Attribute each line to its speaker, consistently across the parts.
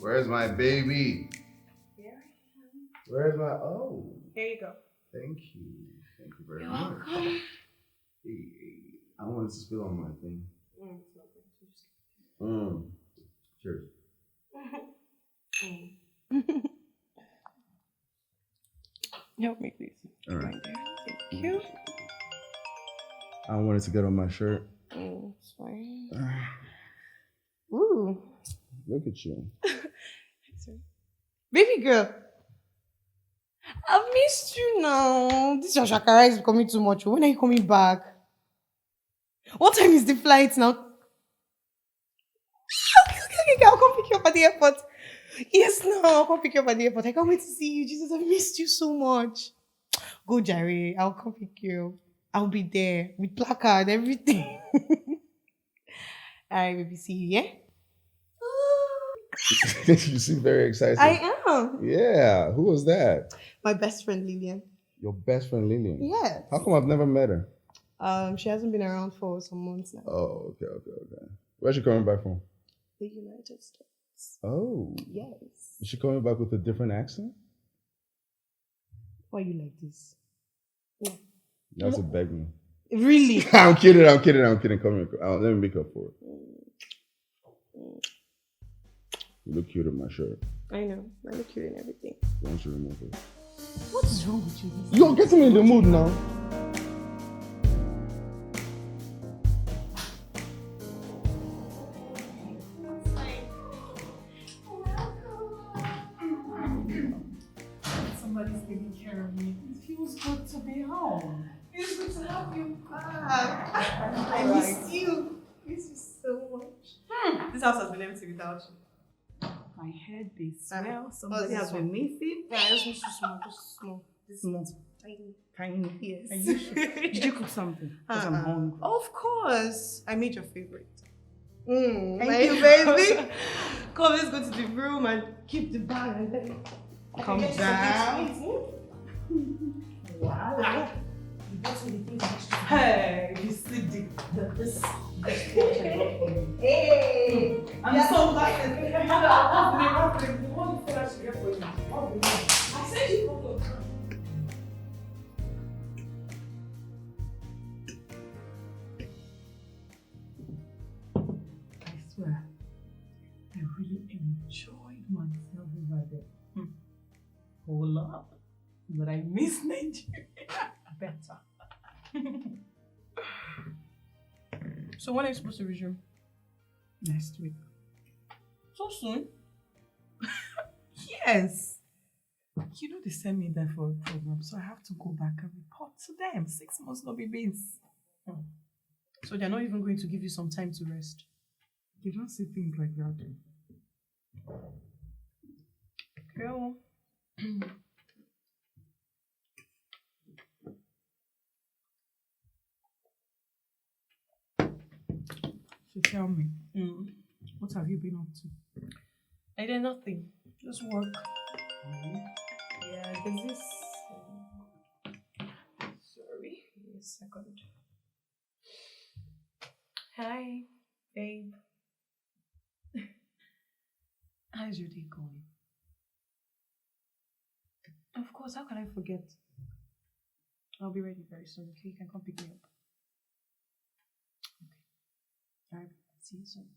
Speaker 1: Where's my baby?
Speaker 2: Here I am.
Speaker 1: Where's my... Oh.
Speaker 2: Here you go.
Speaker 1: Thank you. Thank you very
Speaker 2: You're
Speaker 1: much.
Speaker 2: welcome.
Speaker 1: Hey, I don't want it to spill on my thing.
Speaker 2: It's not good.
Speaker 1: Cheers.
Speaker 2: Help me, please.
Speaker 1: All right.
Speaker 2: Thank you.
Speaker 1: I don't want it to get on my shirt.
Speaker 2: It's fine. Ooh.
Speaker 1: Look at you.
Speaker 2: Baby girl. I've missed you now. This your shakara is becoming too much. When are you coming back? What time is the flight now? Okay, I'll come pick you up at the airport. Yes, no, I'll come pick you up at the airport. I can't wait to see you. Jesus, I've missed you so much. Go, Jerry. I'll come pick you. I'll be there with placard, everything. All right, baby, see you, yeah?
Speaker 1: You seem very excited.
Speaker 2: I am.
Speaker 1: Yeah. Who was that?
Speaker 2: My best friend, Lillian.
Speaker 1: Your best friend, Lillian?
Speaker 2: Yes.
Speaker 1: How come I've never met her?
Speaker 2: She hasn't been around for some months now.
Speaker 1: Oh, okay. Where's she coming back from?
Speaker 2: The United States.
Speaker 1: Oh.
Speaker 2: Yes.
Speaker 1: Is she coming back with a different accent?
Speaker 2: Why are you like this? Yeah.
Speaker 1: That's a beg me.
Speaker 2: Really?
Speaker 1: I'm kidding. Come here. Let me make up for it. You look cute in my shirt.
Speaker 2: I know. I look cute in everything.
Speaker 1: Why don't you remove it?
Speaker 2: What is wrong with you?
Speaker 1: You're getting me in the mood now.
Speaker 3: Somebody's taking care of me. It feels good to be home.
Speaker 2: It's good to have you back. I miss you. Miss you so much. This house has been empty without you.
Speaker 3: My head be swell. Somebody has been missing.
Speaker 2: Yeah, I just miss you small. Just small.
Speaker 3: Small.
Speaker 2: Tiny.
Speaker 3: Tiny.
Speaker 2: Yes.
Speaker 3: Are you sure? Did you cook something? Because I'm hungry.
Speaker 2: Of course. I made your favorite.
Speaker 3: Thank
Speaker 2: My
Speaker 3: you.
Speaker 2: baby. Come, let's go to the room and keep the bag and then
Speaker 3: Come down.
Speaker 2: Wow.
Speaker 3: Hey, you see this
Speaker 2: Hey.
Speaker 3: I'm so excited.
Speaker 2: I said you go.
Speaker 3: I swear, I really enjoyed myself over there. Hold up, but I miss Nigeria better.
Speaker 2: So when are you supposed to resume?
Speaker 3: Next week.
Speaker 2: So soon?
Speaker 3: Yes. You know they sent me there for a program, so I have to go back and report to them. 6 months no be beans.
Speaker 2: So they're not even going to give you some time to rest?
Speaker 3: They don't say things like that.
Speaker 2: Girl.
Speaker 3: So tell me, what have you been up to?
Speaker 2: I did nothing. Just work. Yeah, there's this. Sorry, give me a second. Hi, babe. How's your day going? Of course, how can I forget? I'll be ready very soon, okay? You can come pick me up. Okay. Alright, see you soon.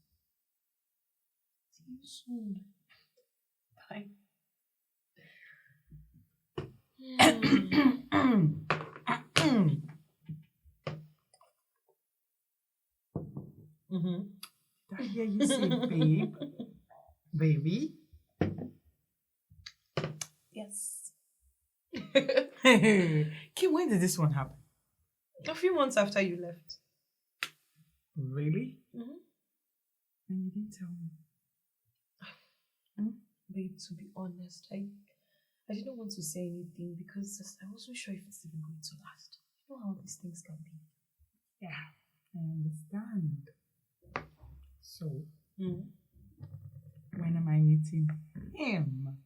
Speaker 2: See you soon. Bye.
Speaker 3: Did I hear you say babe? Baby?
Speaker 2: Yes.
Speaker 3: Kim, when did this one happen?
Speaker 2: A few months after you left.
Speaker 3: Really?
Speaker 2: Mm-hmm.
Speaker 3: And you didn't tell me.
Speaker 2: Babe, to be honest, I didn't want to say anything because I wasn't sure if it's even going to last. You know how these things can be.
Speaker 3: Yeah, I understand. So, when am I meeting him?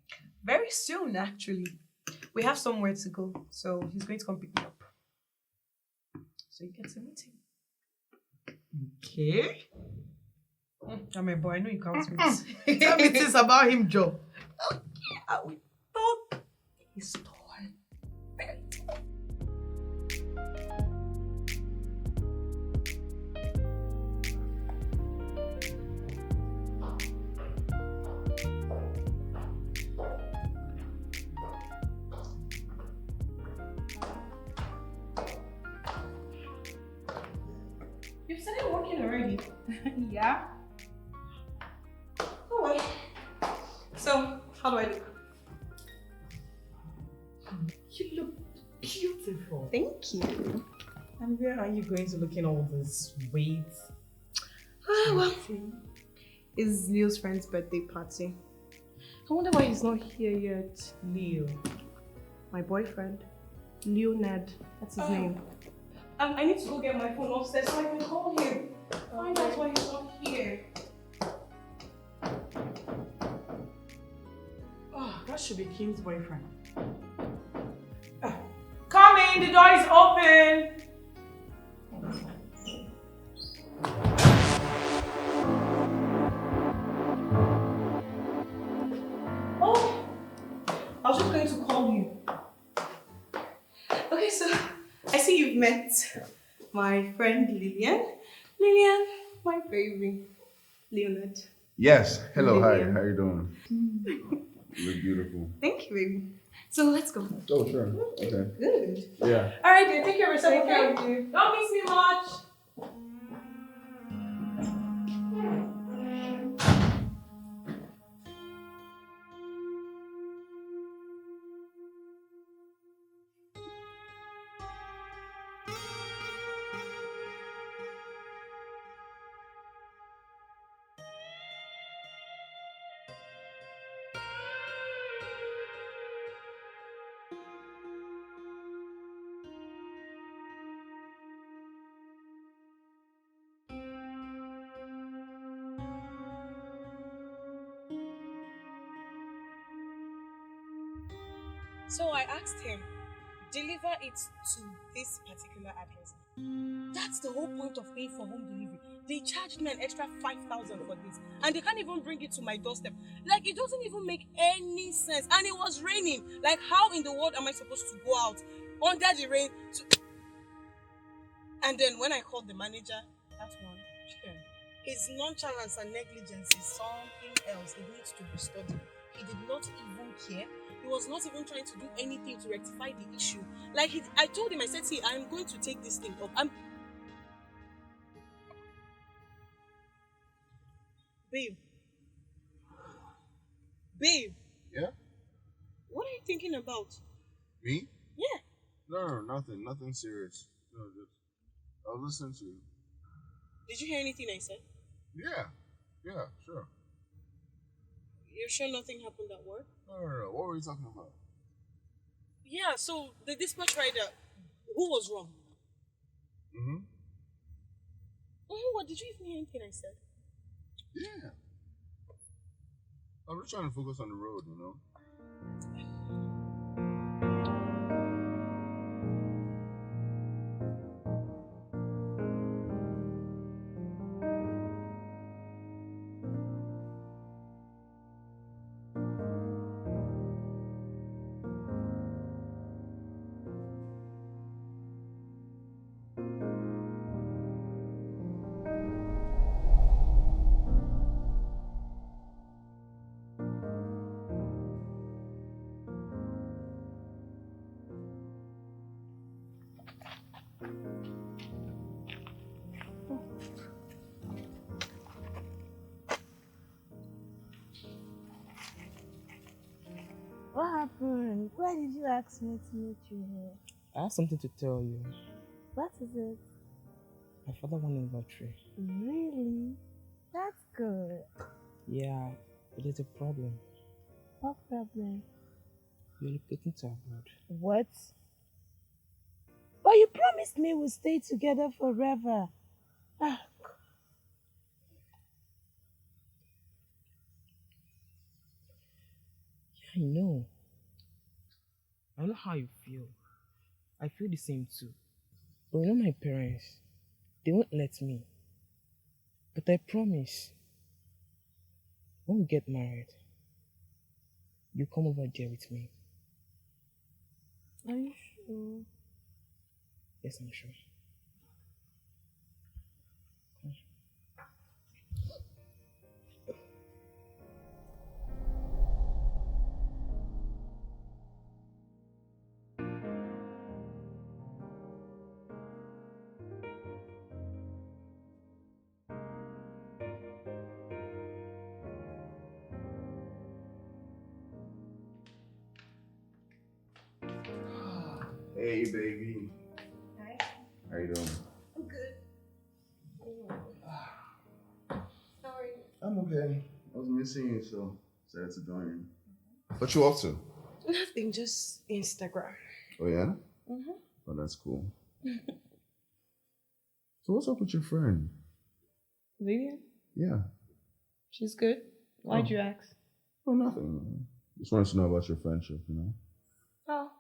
Speaker 2: Very soon, actually. We have somewhere to go, so he's going to come pick me up. So you get to meet him.
Speaker 3: Okay.
Speaker 2: I'm a boy, I know you can't meet.
Speaker 3: Tell me things about him, Joe.
Speaker 2: I will talk. He's tall. Very tall. You've started working already.
Speaker 3: Yeah.
Speaker 2: Oh well. So, how do I look?
Speaker 3: You look beautiful.
Speaker 2: Thank you.
Speaker 3: And where are you going to look in all this weight?
Speaker 2: Well, it's Leo's friend's birthday party. I wonder why he's not here yet.
Speaker 3: Leo.
Speaker 2: My boyfriend. Leonard. That's his name. I need to go get my phone upstairs so I can call him. Find out why he's not here.
Speaker 3: Oh, that should be Kim's boyfriend. Come in, the door is open.
Speaker 2: Oh, I was just going to call you. Okay, so I see you've met my friend Lillian. Lillian, my baby. Leonard.
Speaker 1: Yes. Hello. Hi.
Speaker 2: Lillian.
Speaker 1: How you doing? You look beautiful.
Speaker 2: Thank you, baby. So let's go.
Speaker 1: Oh, sure. Okay.
Speaker 2: Good.
Speaker 1: Yeah.
Speaker 2: Alright, dear, take care of yourself.
Speaker 3: Take care
Speaker 2: Okay?
Speaker 3: of you.
Speaker 2: Don't miss me much. So I asked him, deliver it to this particular address. That's the whole point of paying for home delivery. They charged me an extra 5,000 for this, and they can't even bring it to my doorstep. Like, it doesn't even make any sense. And it was raining. Like, how in the world am I supposed to go out under the rain? And then when I called the manager, that's one. His nonchalance and negligence is something else. It needs to be studied. He did not even care. He was not even trying to do anything to rectify the issue. Like, I told him, I said, see, I'm going to take this thing up. Babe. Babe.
Speaker 1: Yeah?
Speaker 2: What are you thinking about?
Speaker 1: Me?
Speaker 2: Yeah.
Speaker 1: No, nothing. Nothing serious. No, just I'll listen to you.
Speaker 2: Did you hear anything I said?
Speaker 1: Yeah. Yeah, sure.
Speaker 2: You're sure nothing happened at work?
Speaker 1: No. What were you talking about?
Speaker 2: Yeah, so the dispatch rider, who was wrong? What, did you even hear anything I said?
Speaker 1: Yeah. I'm just trying to focus on the road, you know?
Speaker 4: What happened? Why did you ask me to meet you here?
Speaker 5: I have something to tell you.
Speaker 4: What is it?
Speaker 5: My father won in lottery.
Speaker 4: Really? That's good.
Speaker 5: Yeah, but there's a problem.
Speaker 4: What problem?
Speaker 5: You're relocating to abroad.
Speaker 4: What? But you promised me we'll stay together forever. Ah,
Speaker 5: Yeah, I know. I know how you feel. I feel the same too. But you know my parents, they won't let me. But I promise, when we get married, you come over there with me.
Speaker 4: are you sure?
Speaker 5: Yes, I'm sure.
Speaker 1: Hey, baby.
Speaker 2: Hi.
Speaker 1: How you doing?
Speaker 2: I'm good. How are you?
Speaker 1: I'm okay. I was missing you, so decided to join you. What you up to?
Speaker 2: Nothing, just Instagram.
Speaker 1: Oh, yeah?
Speaker 2: Mm-hmm.
Speaker 1: Oh, that's cool. So what's up with your friend?
Speaker 2: Vivian?
Speaker 1: Yeah.
Speaker 2: She's good. Why'd you ask?
Speaker 1: Oh, nothing. Just wanted to know about your friendship, you know?
Speaker 2: Oh.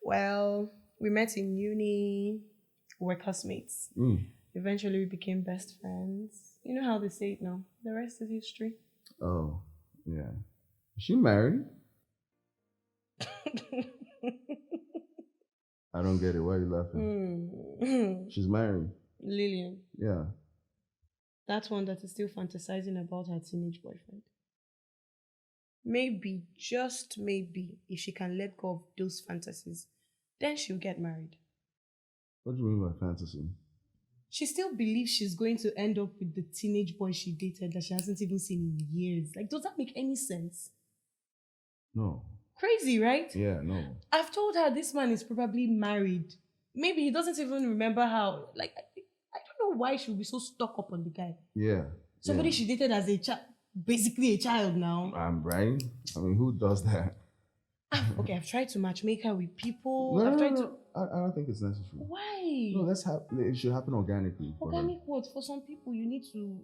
Speaker 2: Well, we met in uni. We were classmates. Eventually, we became best friends. You know how they say it now. The rest is history.
Speaker 1: Oh, yeah. Is she married? I don't get it. Why are you laughing? She's married.
Speaker 2: Lillian.
Speaker 1: Yeah.
Speaker 2: That one that is still fantasizing about her teenage boyfriend. Maybe, just maybe, if she can let go of those fantasies, then she'll get married.
Speaker 1: What do you mean by fantasy?
Speaker 2: She still believes she's going to end up with the teenage boy she dated that she hasn't even seen in years. Like, does that make any sense?
Speaker 1: No.
Speaker 2: Crazy, right?
Speaker 1: Yeah, no.
Speaker 2: I've told her this man is probably married. Maybe he doesn't even remember how. Like, I don't know why she would be so stuck up on the guy.
Speaker 1: Yeah.
Speaker 2: Somebody she dated as a child, basically a child now.
Speaker 1: I'm right. I mean, who does that?
Speaker 2: Okay, I've tried to matchmake her with people.
Speaker 1: No,
Speaker 2: I've tried
Speaker 1: no.
Speaker 2: to.
Speaker 1: I don't think it's necessary.
Speaker 2: Why?
Speaker 1: No, it should happen organically.
Speaker 2: Organic what? For some people, you need to,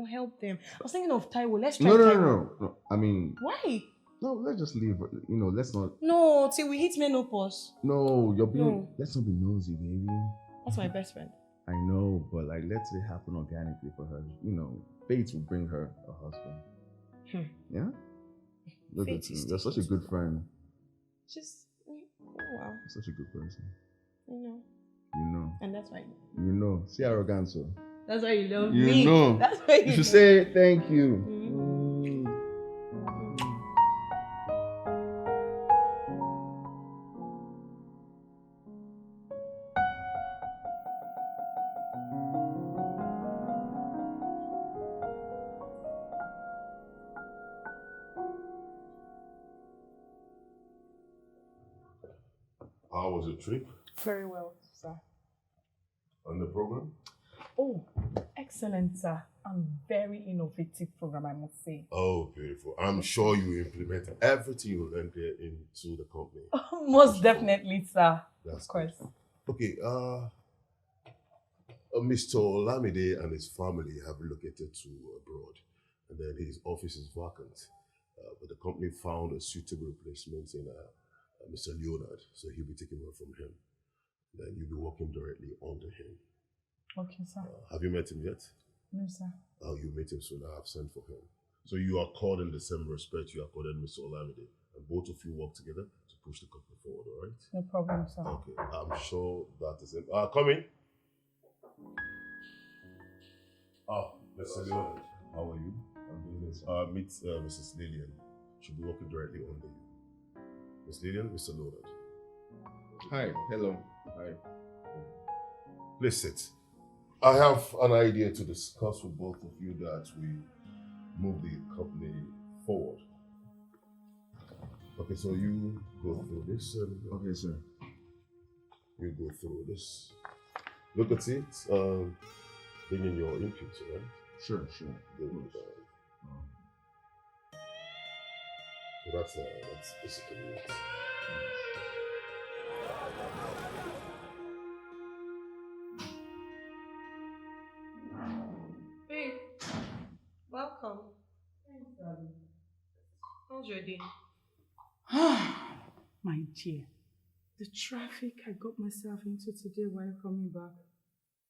Speaker 2: help them. I was thinking of Taiwo. Let's try
Speaker 1: No,
Speaker 2: Taiwo.
Speaker 1: no. I mean,
Speaker 2: Why?
Speaker 1: no, let's just leave. Let's not.
Speaker 2: No, till we hit menopause.
Speaker 1: No, you're being.
Speaker 2: No.
Speaker 1: Let's not be nosy, baby.
Speaker 2: That's my best friend.
Speaker 1: I know, but like, let it happen organically for her. Fate will bring her a husband. Yeah? Look
Speaker 2: Fate
Speaker 1: at you.
Speaker 2: is
Speaker 1: You're such a good friend.
Speaker 2: Just, oh wow.
Speaker 1: You're such a good person.
Speaker 2: I know.
Speaker 1: You know.
Speaker 2: And that's why.
Speaker 1: You know. See arrogance, so.
Speaker 2: That's why you love
Speaker 1: You
Speaker 2: me.
Speaker 1: know.
Speaker 2: That's why
Speaker 1: You should say thank you.
Speaker 6: How was your trip
Speaker 3: Very well, sir.
Speaker 6: on the program?
Speaker 3: Oh, excellent, sir. And very innovative program, I must say.
Speaker 6: Oh, beautiful. I'm sure you implement everything you learned there into the company.
Speaker 3: Most definitely, sir.
Speaker 6: That's
Speaker 3: Of course.
Speaker 6: good. Okay, Mr. Olamide and his family have relocated to abroad, and then his office is vacant. But the company found a suitable replacement in Mr. Leonard, so he'll be taking over from him. Then you'll be working directly under him.
Speaker 3: Okay, sir.
Speaker 6: Have you met him yet?
Speaker 3: No, sir.
Speaker 6: Oh, you meet him soon. I have sent for him. So you are called in the same respect you are called in Mr. Olamide, and both of you work together to push the company forward, all right?
Speaker 3: No problem, sir.
Speaker 6: Okay, I'm sure that is it. Come in. Oh, Mr. Leonard, how are you? I'm doing this. Meet Mrs. Lillian. She'll be working directly under you. Miss Lillian, Mr. Leonard.
Speaker 1: Hi. Hello. Hi.
Speaker 6: Please sit. I have an idea to discuss with both of you that we move the company forward. Okay, so you go through this.
Speaker 1: Okay, sir.
Speaker 6: You go through this. Look at it. Bring in your inputs, right?
Speaker 1: Sure.
Speaker 6: Good. So that's basically it.
Speaker 2: Babe, welcome. How's your day?
Speaker 3: My dear, the traffic I got myself into today while coming back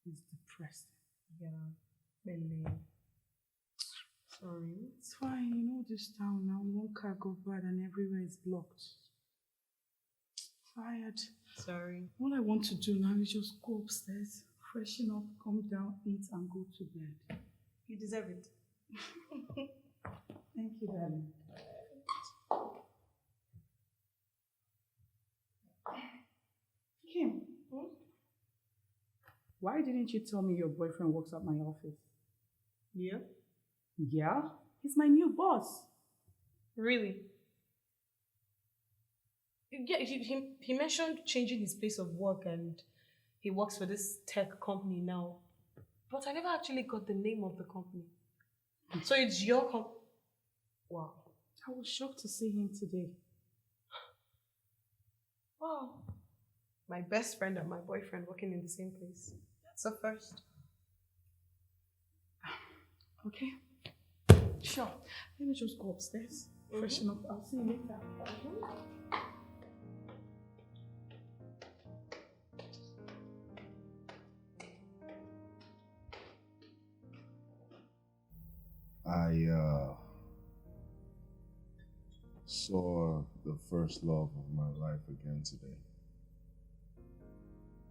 Speaker 3: is depressing.
Speaker 2: Yeah, really. Sorry.
Speaker 3: It's fine, you know this town now. One car got bad and everywhere is blocked. Tired.
Speaker 2: Sorry.
Speaker 3: All I want to do now is just go upstairs, freshen up, come down, eat, and go to bed.
Speaker 2: You deserve it.
Speaker 3: Thank you, darling. Kim, why didn't you tell me your boyfriend works at my office?
Speaker 2: Yeah?
Speaker 3: Yeah, he's my new boss.
Speaker 2: Really? Yeah, he mentioned changing his place of work and he works for this tech company now. But I never actually got the name of the company. So it's your company. Wow.
Speaker 3: I was shocked to see him today.
Speaker 2: Wow. My best friend and my boyfriend working in the same place. That's a first.
Speaker 3: Okay. Sure. Let me just go upstairs, freshen up. I'll see you later.
Speaker 1: I saw the first love of my life again today.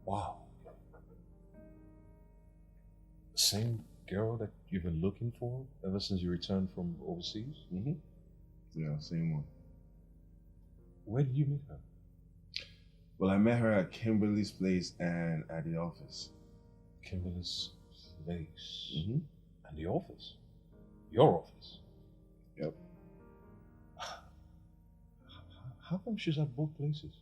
Speaker 7: Wow. The same girl that you've been looking for ever since you returned from overseas?
Speaker 1: Mm-hmm. Yeah, same one.
Speaker 7: Where did you meet her?
Speaker 1: Well, I met her at Kimberly's place and at the office.
Speaker 7: Kimberly's place?
Speaker 1: Mm-hmm.
Speaker 7: And the office? Your office?
Speaker 1: Yep.
Speaker 7: How come she's at both places?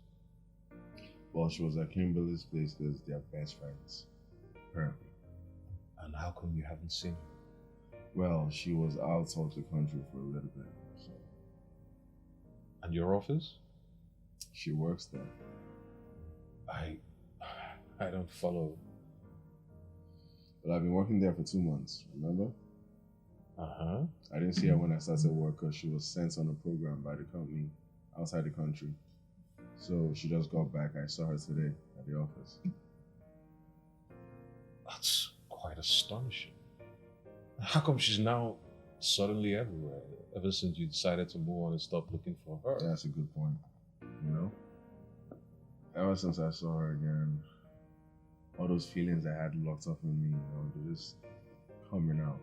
Speaker 1: Well, she was at Kimberly's place because they're best friends, apparently.
Speaker 7: And how come you haven't seen her?
Speaker 1: Well, she was out of the country for a little bit, so.
Speaker 7: And your office?
Speaker 1: She works there.
Speaker 7: I don't follow.
Speaker 1: Well, I've been working there for 2 months, remember?
Speaker 7: Uh-huh.
Speaker 1: I didn't see her when I started work because she was sent on a program by the company outside the country. So she just got back. I saw her today at the office.
Speaker 7: That's quite astonishing. How come she's now suddenly everywhere ever since you decided to move on and stop looking for her?
Speaker 1: That's a good point. You know? Ever since I saw her again, all those feelings I had locked up in me, you know, they're just coming out.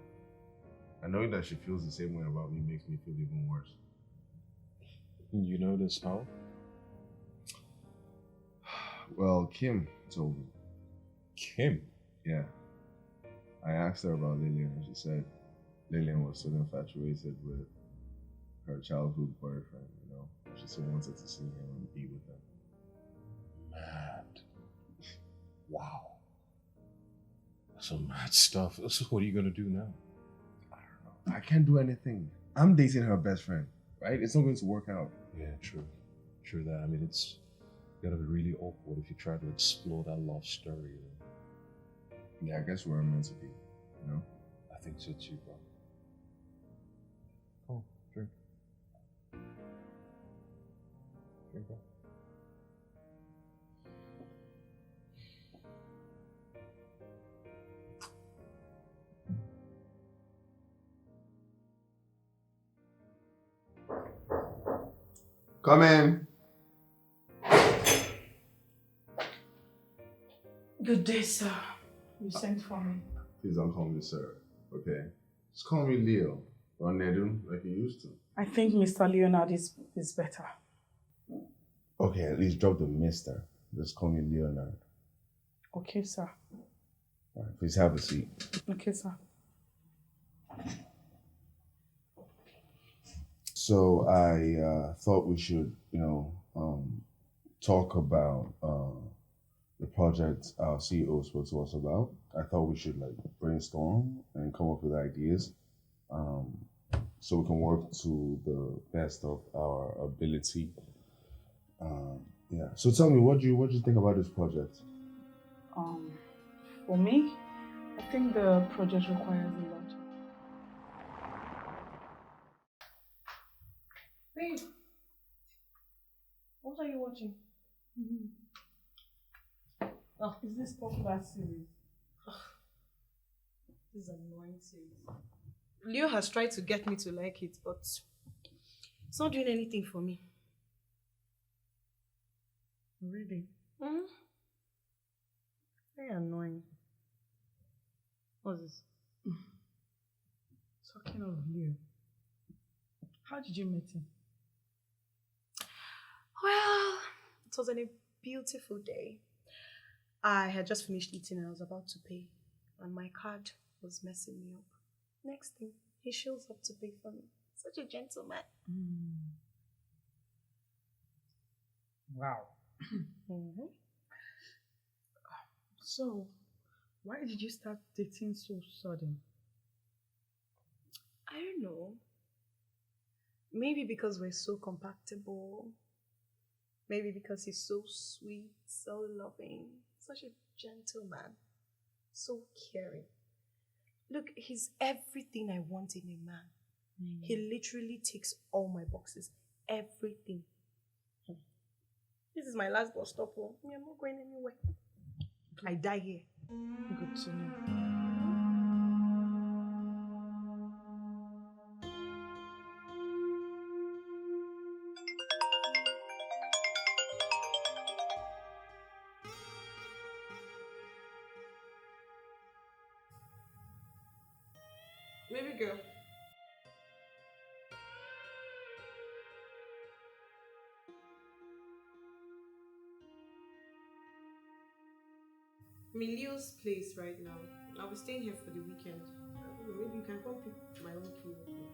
Speaker 1: And knowing that she feels the same way about me makes me feel even worse.
Speaker 7: You know this how?
Speaker 1: Well, Kim told me.
Speaker 7: Kim?
Speaker 1: Yeah. I asked her about Lillian and she said Lillian was so infatuated with her childhood boyfriend, you know. She so wanted to see him and be with him.
Speaker 7: Mad. Wow. That's some mad stuff. So what are you gonna do now?
Speaker 1: I don't know. I can't do anything. I'm dating her best friend, right? It's not going to work out.
Speaker 7: Yeah, true. True that. I mean, it's gotta be really awkward if you try to explore that love story. You know?
Speaker 1: Yeah, I guess we're meant to be, you know?
Speaker 7: I think so too, bro. Oh, drink. Drink, bro.
Speaker 1: Come in.
Speaker 3: Good day, sir. You sent for me.
Speaker 1: Please don't call me sir, okay? Just call me Leo or Nedu like you used to.
Speaker 3: I think Mr. Leonard is better.
Speaker 1: Okay, at least drop the mister. Just call me Leonard.
Speaker 3: Okay, sir.
Speaker 1: All right, please have a seat.
Speaker 3: Okay, sir.
Speaker 1: So I thought we should, you know, talk about the project our CEO spoke to us about. I thought we should like brainstorm and come up with ideas, so we can work to the best of our ability. Yeah. So tell me, what do you think about this project?
Speaker 3: For me, I think the project requires a lot.
Speaker 2: Babe, what are you watching?
Speaker 3: Oh, is this popular series?
Speaker 2: This is an annoying series. Leo has tried to get me to like it, but it's not doing anything for me.
Speaker 3: Really?
Speaker 2: Very annoying. What's this?
Speaker 3: Talking of Leo, how did you meet him?
Speaker 2: Well, it was on a beautiful day. I had just finished eating and I was about to pay, and my card was messing me up. Next thing, he shows up to pay for me. Such a gentleman.
Speaker 3: Wow. So, why did you start dating so sudden?
Speaker 2: I don't know. Maybe because we're so compatible. Maybe because he's so sweet, so loving, such a gentleman, so caring. Look, he's everything I want in a man. He literally ticks all my boxes. Everything. This is my last bus stop. I'm not going anywhere. I die here.
Speaker 3: Good to know.
Speaker 2: Baby girl. I'm in Leo's place right now. I'll be staying here for the weekend. I don't know, maybe you can come pick my own key with me.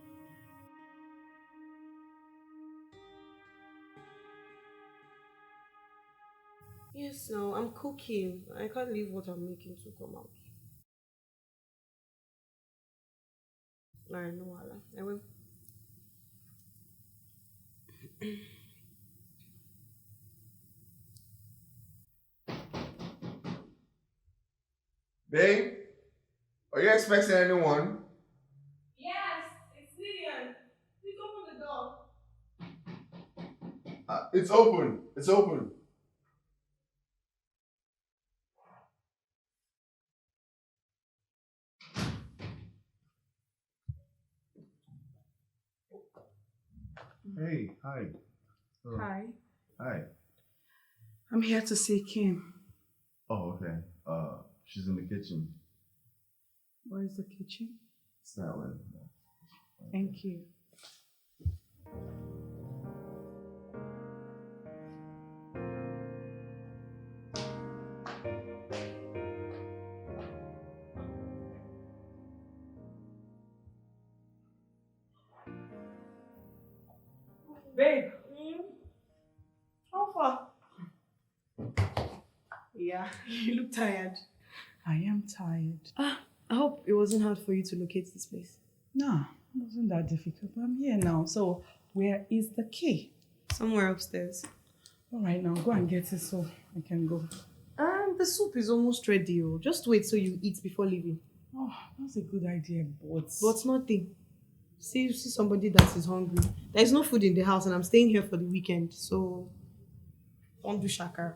Speaker 2: Yes, no, I'm cooking. I can't leave what I'm making to come out. I know, Allah. I will.
Speaker 1: Babe, are you expecting anyone?
Speaker 2: Yes, it's Lillian. Please open the door.
Speaker 1: It's open. It's open. Hey, hi. Hello.
Speaker 3: Hi.
Speaker 1: Hi.
Speaker 3: I'm here to see Kim.
Speaker 1: Oh, okay. She's in the kitchen.
Speaker 3: Where is the kitchen?
Speaker 1: It's that way.
Speaker 3: Thank you. Babe,
Speaker 2: How far? Yeah, you look tired.
Speaker 3: I am tired.
Speaker 2: I hope it wasn't hard for you to locate this place.
Speaker 3: Nah, it wasn't that difficult. I'm here now. So, where is the key?
Speaker 2: Somewhere upstairs.
Speaker 3: All right, now go and get it so I can go.
Speaker 2: The soup is almost ready. Just wait so you eat before leaving.
Speaker 3: Oh, that's a good idea, but
Speaker 2: nothing. See somebody that is hungry. There is no food in the house and I'm staying here for the weekend. So, don't do shakara.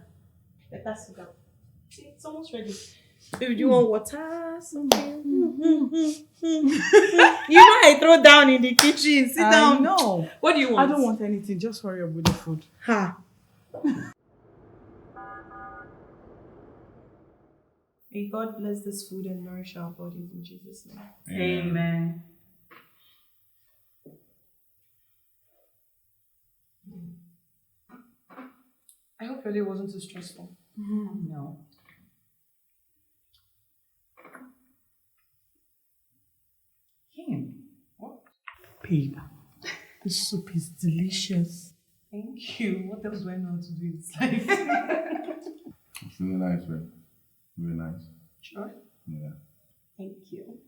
Speaker 2: Better sit down. See, it's almost ready. Baby, do you want water? Something? I throw down in the kitchen. Sit down.
Speaker 3: No.
Speaker 2: What do you want?
Speaker 3: I don't want anything. Just hurry up with the food.
Speaker 2: Ha. May God bless this food and nourish our bodies in Jesus' name.
Speaker 3: Amen.
Speaker 2: I hope your day wasn't too stressful.
Speaker 3: No. Kim, what? Babe, the soup is delicious.
Speaker 2: Thank you. What else do I know how to do in this life?
Speaker 1: Really nice, right? Really nice.
Speaker 2: Sure.
Speaker 1: Yeah.
Speaker 2: Thank you.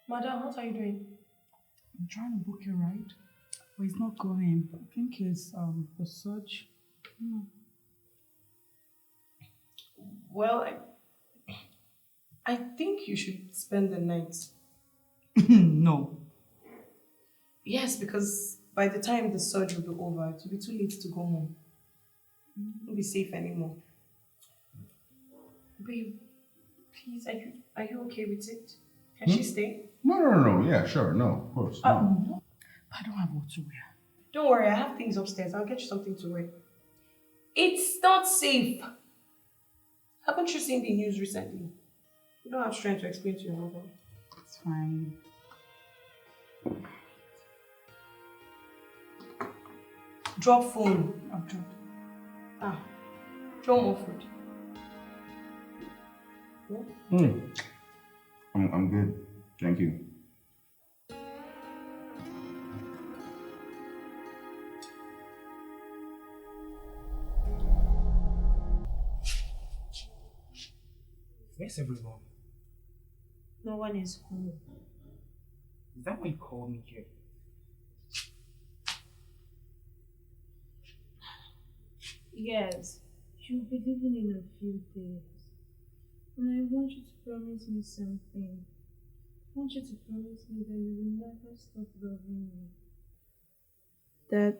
Speaker 2: Madam, what are you doing?
Speaker 3: I'm trying to book a ride, but it's not going. I think it's the surge.
Speaker 2: Well, I think you should spend the night.
Speaker 3: No.
Speaker 2: Yes, because by the time the surge will be over, it will be too late to go home. You won't be safe anymore. Babe, please, are you okay with it? Can she stay?
Speaker 1: No. Yeah, sure. No, of course. No.
Speaker 3: No. I don't have what to wear.
Speaker 2: Don't worry, I have things upstairs. I'll get you something to wear. It's not safe. Haven't you seen the news recently? You don't have strength to explain to your mother.
Speaker 3: It's fine.
Speaker 2: Drop phone.
Speaker 3: I'll drop.
Speaker 2: Ah, draw more food.
Speaker 1: I'm good. Thank you.
Speaker 5: Where's everyone?
Speaker 4: No one is home.
Speaker 5: Is that why you called me here?
Speaker 4: Yes, she'll be leaving in a few days. And I want you to promise me something. I want you to promise me that you will never stop loving me. That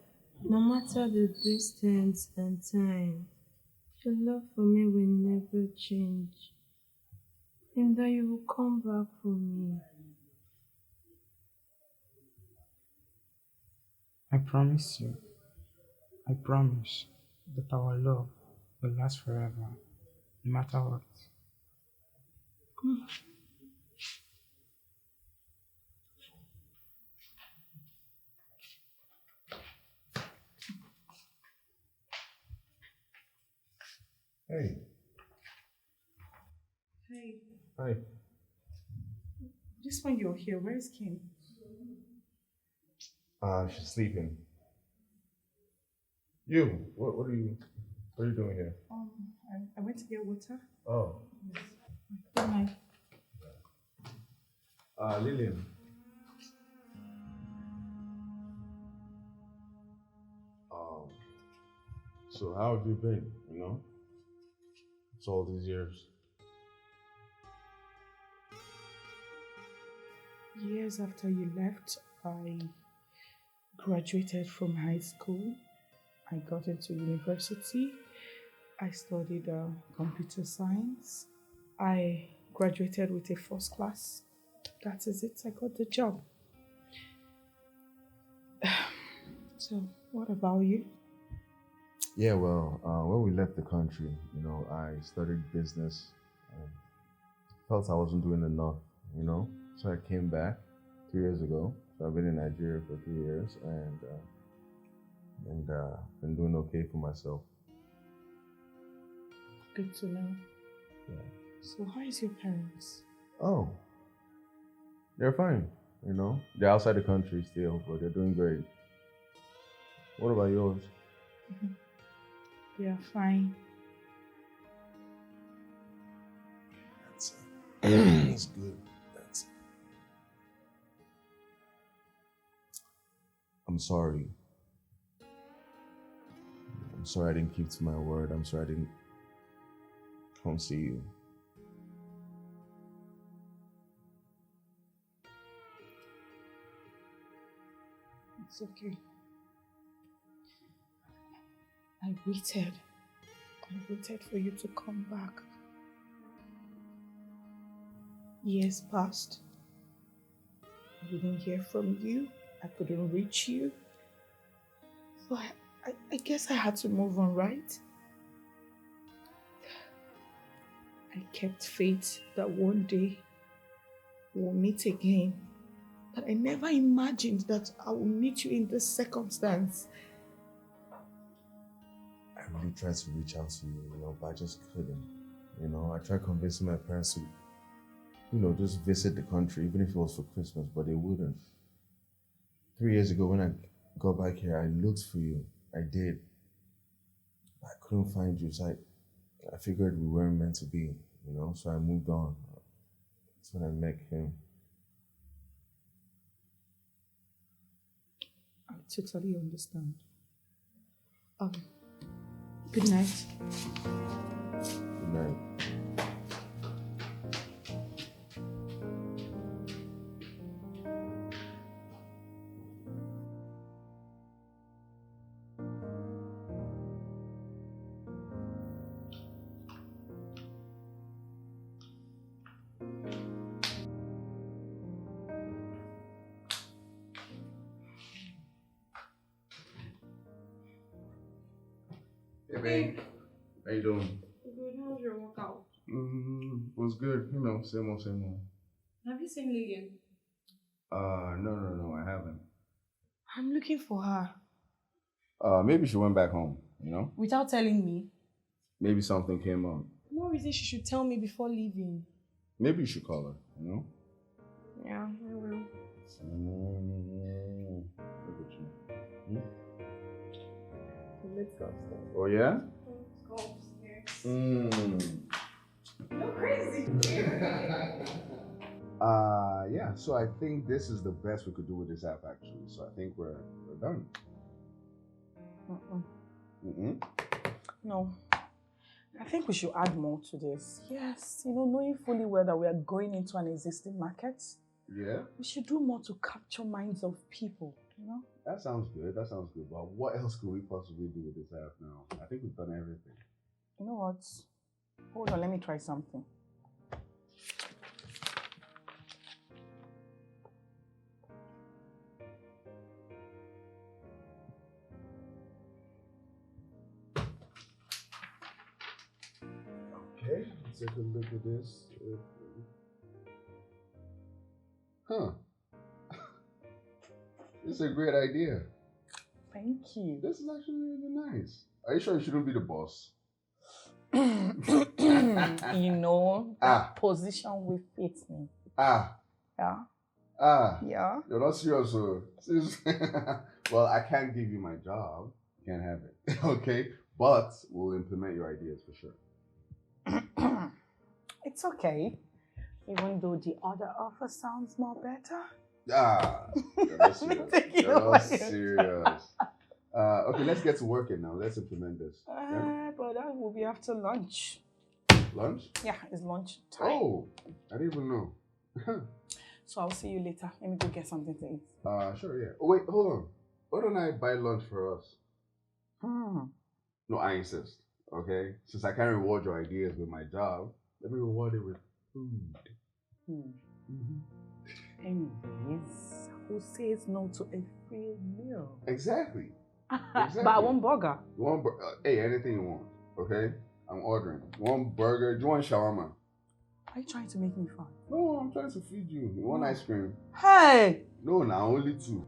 Speaker 4: no matter the distance and time, your love for me will never change. And that you will come back for me.
Speaker 5: I promise you. I promise that our love will last forever, no matter what.
Speaker 1: Hey.
Speaker 3: Hey,
Speaker 1: Hi.
Speaker 3: just when you're here, where's Kim?
Speaker 1: She's sleeping. You, what are you doing here?
Speaker 3: I went to get water.
Speaker 1: Oh.
Speaker 3: Good night.
Speaker 1: Lillian. So how have you been, It's all these years.
Speaker 3: Years after you left, I graduated from high school. I got into university. I studied computer science. I graduated with a first class. That is it. I got the job. So, what about you?
Speaker 1: Yeah, well, when we left the country, I studied business. I felt I wasn't doing enough, So I came back 2 years ago. So I've been in Nigeria for 3 years and been doing okay for myself.
Speaker 3: Good to know.
Speaker 1: Yeah.
Speaker 3: So, how is your parents?
Speaker 1: Oh, they're fine, They're outside the country still, but they're doing great. What about yours?
Speaker 3: They are fine.
Speaker 1: That's good. I'm sorry. I'm sorry I didn't keep to my word. I'm sorry I didn't come see you.
Speaker 3: It's okay. I waited for you to come back. Years passed. I didn't hear from you. I couldn't reach you. So I guess I had to move on, right? I kept faith that one day we'll meet again. But I never imagined that I would meet you in this circumstance.
Speaker 1: really tried to reach out to you, but I just couldn't. I tried convincing my parents to, just visit the country, even if it was for Christmas, but they wouldn't. 3 years ago, when I got back here, I looked for you. I did. I couldn't find you, so I figured we weren't meant to be, so I moved on. That's when I met him.
Speaker 3: I totally understand. Good night.
Speaker 1: Good night. Hey, babe. How you doing?
Speaker 4: Good, how's your workout?
Speaker 1: It was good. Same old, same old.
Speaker 4: Have you seen Lillian?
Speaker 1: No, I haven't.
Speaker 2: I'm looking for her.
Speaker 1: Maybe she went back home,
Speaker 2: Without telling me.
Speaker 1: Maybe something came up.
Speaker 2: No reason she should tell me before leaving.
Speaker 1: Maybe you should call her,
Speaker 2: Yeah, I will.
Speaker 1: Look at you.
Speaker 2: Let's go upstairs.
Speaker 1: Oh, yeah?
Speaker 2: Let's go upstairs. You're crazy.
Speaker 1: Yeah, so I think this is the best we could do with this app, actually. So I think we're done.
Speaker 3: No. I think we should add more to this. Yes, knowing fully well that we are going into an existing market.
Speaker 1: Yeah?
Speaker 3: We should do more to capture minds of people,
Speaker 1: That sounds good. But what else could we possibly do with this app now? I think we've done everything.
Speaker 3: You know what? Hold on, let me try something.
Speaker 1: Okay, let's take a look at this. Huh. This is a great idea.
Speaker 3: Thank you.
Speaker 1: This is actually really nice. Are you sure you shouldn't be the boss?
Speaker 3: That position will fit me. Yeah. Yeah.
Speaker 1: You're not serious, so. Well, I can't give you my job. You can't have it. Okay? But we'll implement your ideas for sure.
Speaker 3: It's okay. Even though the other offer sounds more better.
Speaker 1: You're not serious. You're not serious. Okay, let's get to working now. Let's implement this.
Speaker 3: But that will be after lunch.
Speaker 1: Lunch?
Speaker 3: Yeah, it's lunch time.
Speaker 1: Oh, I didn't even know.
Speaker 3: So I'll see you later. Let me go get something to eat.
Speaker 1: Sure, yeah. Oh, wait, hold on. Why don't I buy lunch for us? No, I insist. Okay? Since I can't reward your ideas with my job, let me reward it with food.
Speaker 3: Anyways, who says no to a free meal?
Speaker 1: Exactly.
Speaker 3: But I want burger.
Speaker 1: Hey, anything you want, okay? I'm ordering. You want burger? Do you want shawarma?
Speaker 3: Are you trying to make me fun?
Speaker 1: No, I'm trying to feed you. You want ice cream?
Speaker 3: Hey!
Speaker 1: No, now only 2.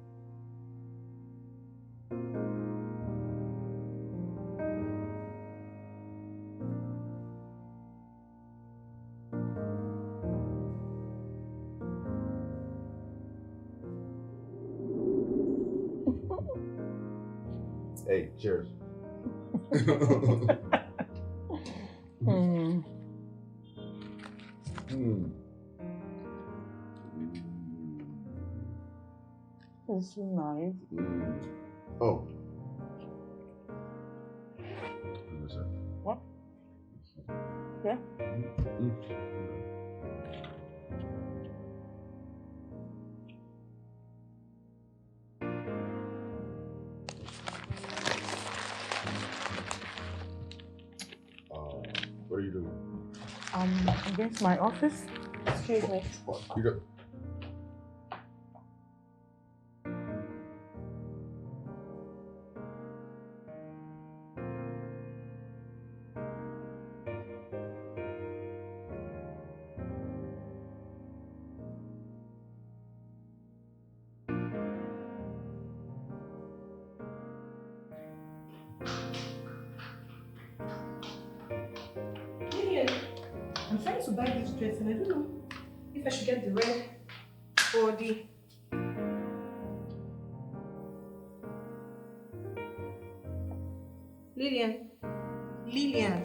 Speaker 1: Hey, cheers.
Speaker 3: It's so nice.
Speaker 1: Oh.
Speaker 3: What? Yeah?
Speaker 1: What are you doing?
Speaker 3: Against my office. Excuse me.
Speaker 1: What? You don't...
Speaker 2: Lillian, I'm trying to buy this dress and I don't know if I should get the red or the... Lillian. Lillian.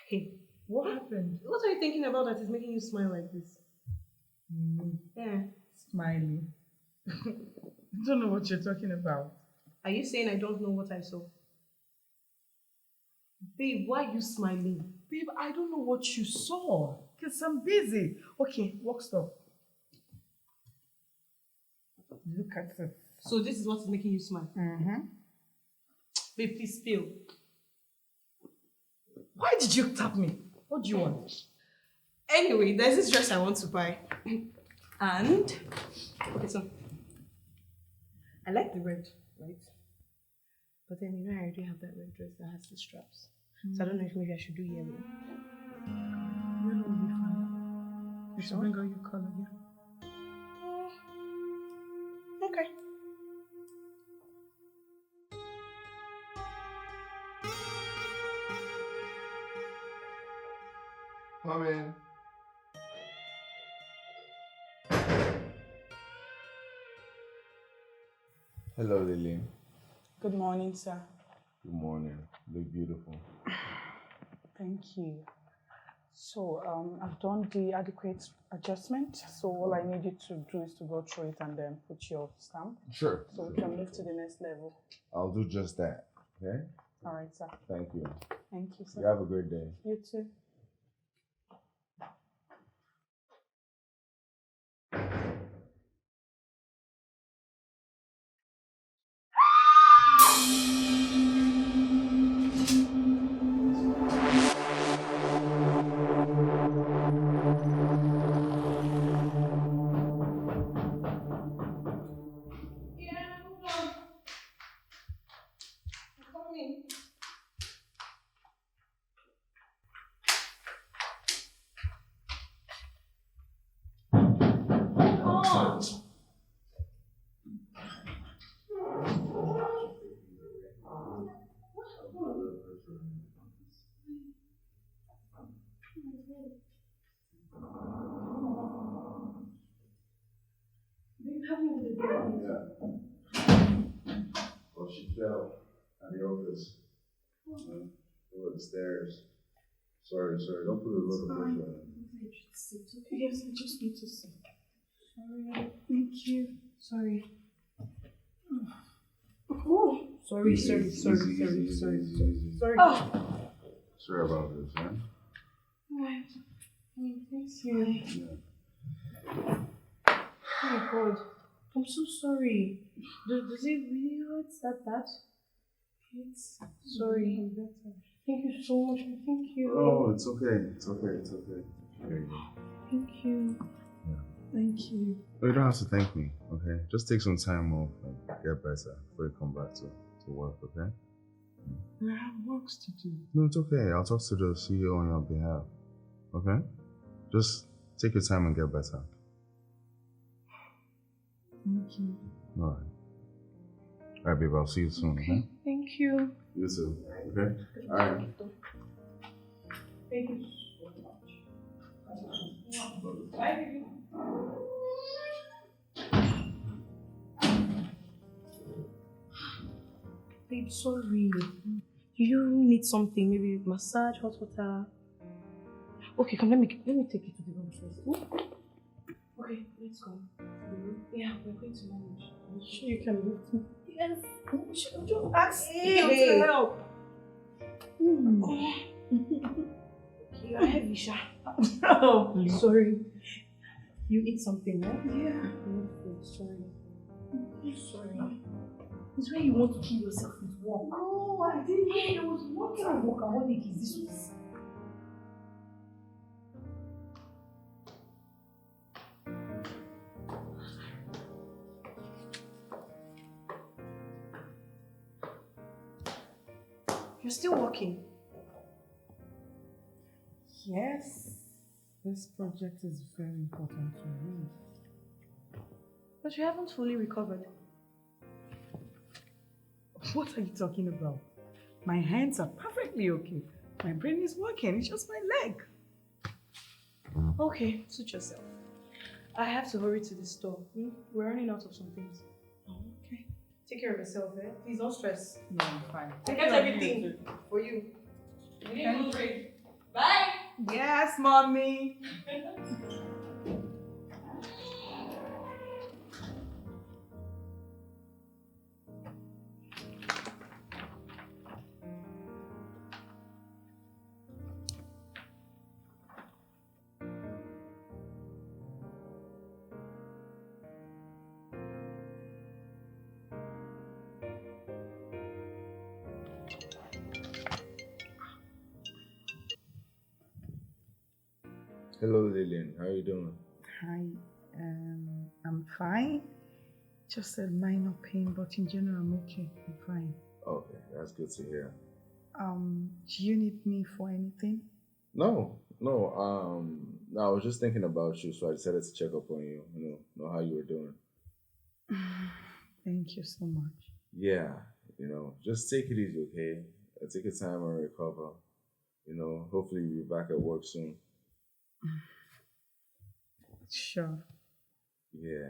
Speaker 2: Hey,
Speaker 3: What happened?
Speaker 2: what are you thinking about that is making you smile like this? Yeah.
Speaker 3: Smiling. I don't know what you're talking about.
Speaker 2: Are you saying I don't know what I saw? Babe, why are you smiling?
Speaker 3: Babe, I don't know what you saw. Because I'm busy. Okay, work stop. Look at it.
Speaker 2: So this is what is making you smile?
Speaker 3: Mm-hmm.
Speaker 2: Babe, please spill.
Speaker 3: Why did you tap me? What do you want?
Speaker 2: Anyway, there's this dress I want to buy. And... Okay, so... I like the red, right? But then, you know, I already have that red dress that has the straps. So I don't know if maybe I should do yellow.
Speaker 3: Yellow will be fine. You should bring out your color, yeah?
Speaker 2: Okay.
Speaker 1: Come in. Hello, Lillian.
Speaker 3: Good morning, sir.
Speaker 1: Good morning. You look beautiful.
Speaker 3: Thank you. So, I've done the adequate adjustment. So all I need you to do is to go through it and then put your stamp.
Speaker 1: Sure.
Speaker 3: So we can move to the next level.
Speaker 1: I'll do just that. Okay?
Speaker 3: All right, sir.
Speaker 1: Thank you.
Speaker 3: Thank you, sir.
Speaker 1: You have a great day.
Speaker 3: You too.
Speaker 1: Well, she fell at the office. Over the stairs. Sorry. Don't put a lot of pressure on it.
Speaker 2: Yes, I just need to sit. Sorry. Thank you. Sorry. Oh, sorry.
Speaker 1: Easy.
Speaker 2: Sorry.
Speaker 1: Sorry about this, huh?
Speaker 2: Thank you. Oh my God. I'm so sorry. Does it really hurt that bad? It's sorry. Thank you so much. Thank you.
Speaker 1: Oh, it's okay. There you go.
Speaker 2: Thank you.
Speaker 1: Yeah.
Speaker 2: Thank you.
Speaker 1: Oh, you don't have to thank me, okay? Just take some time off and get better before you come back to work, okay?
Speaker 3: I have works to do.
Speaker 1: No, it's okay. I'll talk to the CEO on your behalf, okay? Just take your time and get better.
Speaker 3: Thank you.
Speaker 1: All right, babe, I'll see you soon, okay?
Speaker 2: Thank you.
Speaker 1: You too, okay? All right.
Speaker 2: Thank you so much. Bye, baby. Babe, sorry. Do you need something? Maybe massage, hot water? Okay, come, let me take you to the room first. Ooh. Okay, let's go. Yeah, we're going to manage. Are you sure you can lift me? Yes. Just ask you to help. You are heavy, Sha.
Speaker 3: Oh, please.
Speaker 2: Sorry. You eat something, right?
Speaker 3: Yeah.
Speaker 2: No food, sorry. Sorry. It's when you want to kill yourself with work.
Speaker 3: No, I didn't know it was
Speaker 2: What kind of workaholic is this? You're still working.
Speaker 3: Yes. This project is very important to me.
Speaker 2: But you haven't fully recovered.
Speaker 3: What are you talking about? My hands are perfectly okay. My brain is working. It's just my leg.
Speaker 4: Okay, suit yourself. I have to hurry to the store. We're running out of some things.
Speaker 3: Oh, okay.
Speaker 4: Take care of yourself, eh? Please don't stress.
Speaker 3: No, I'm fine.
Speaker 4: I kept everything for you. You need to drink. Bye!
Speaker 3: Yes, mommy.
Speaker 1: Hello, Lillian. How are you doing?
Speaker 3: Hi, I'm fine. Just a minor pain, but in general, I'm okay. I'm fine.
Speaker 1: Okay, that's good to hear.
Speaker 3: Do you need me for anything?
Speaker 1: No. I was just thinking about you, so I decided to check up on you. Know how you were doing.
Speaker 3: Thank you so much.
Speaker 1: Yeah, just take it easy, okay? Take your time and recover. Hopefully you'll be back at work soon.
Speaker 3: Sure.
Speaker 1: Yeah.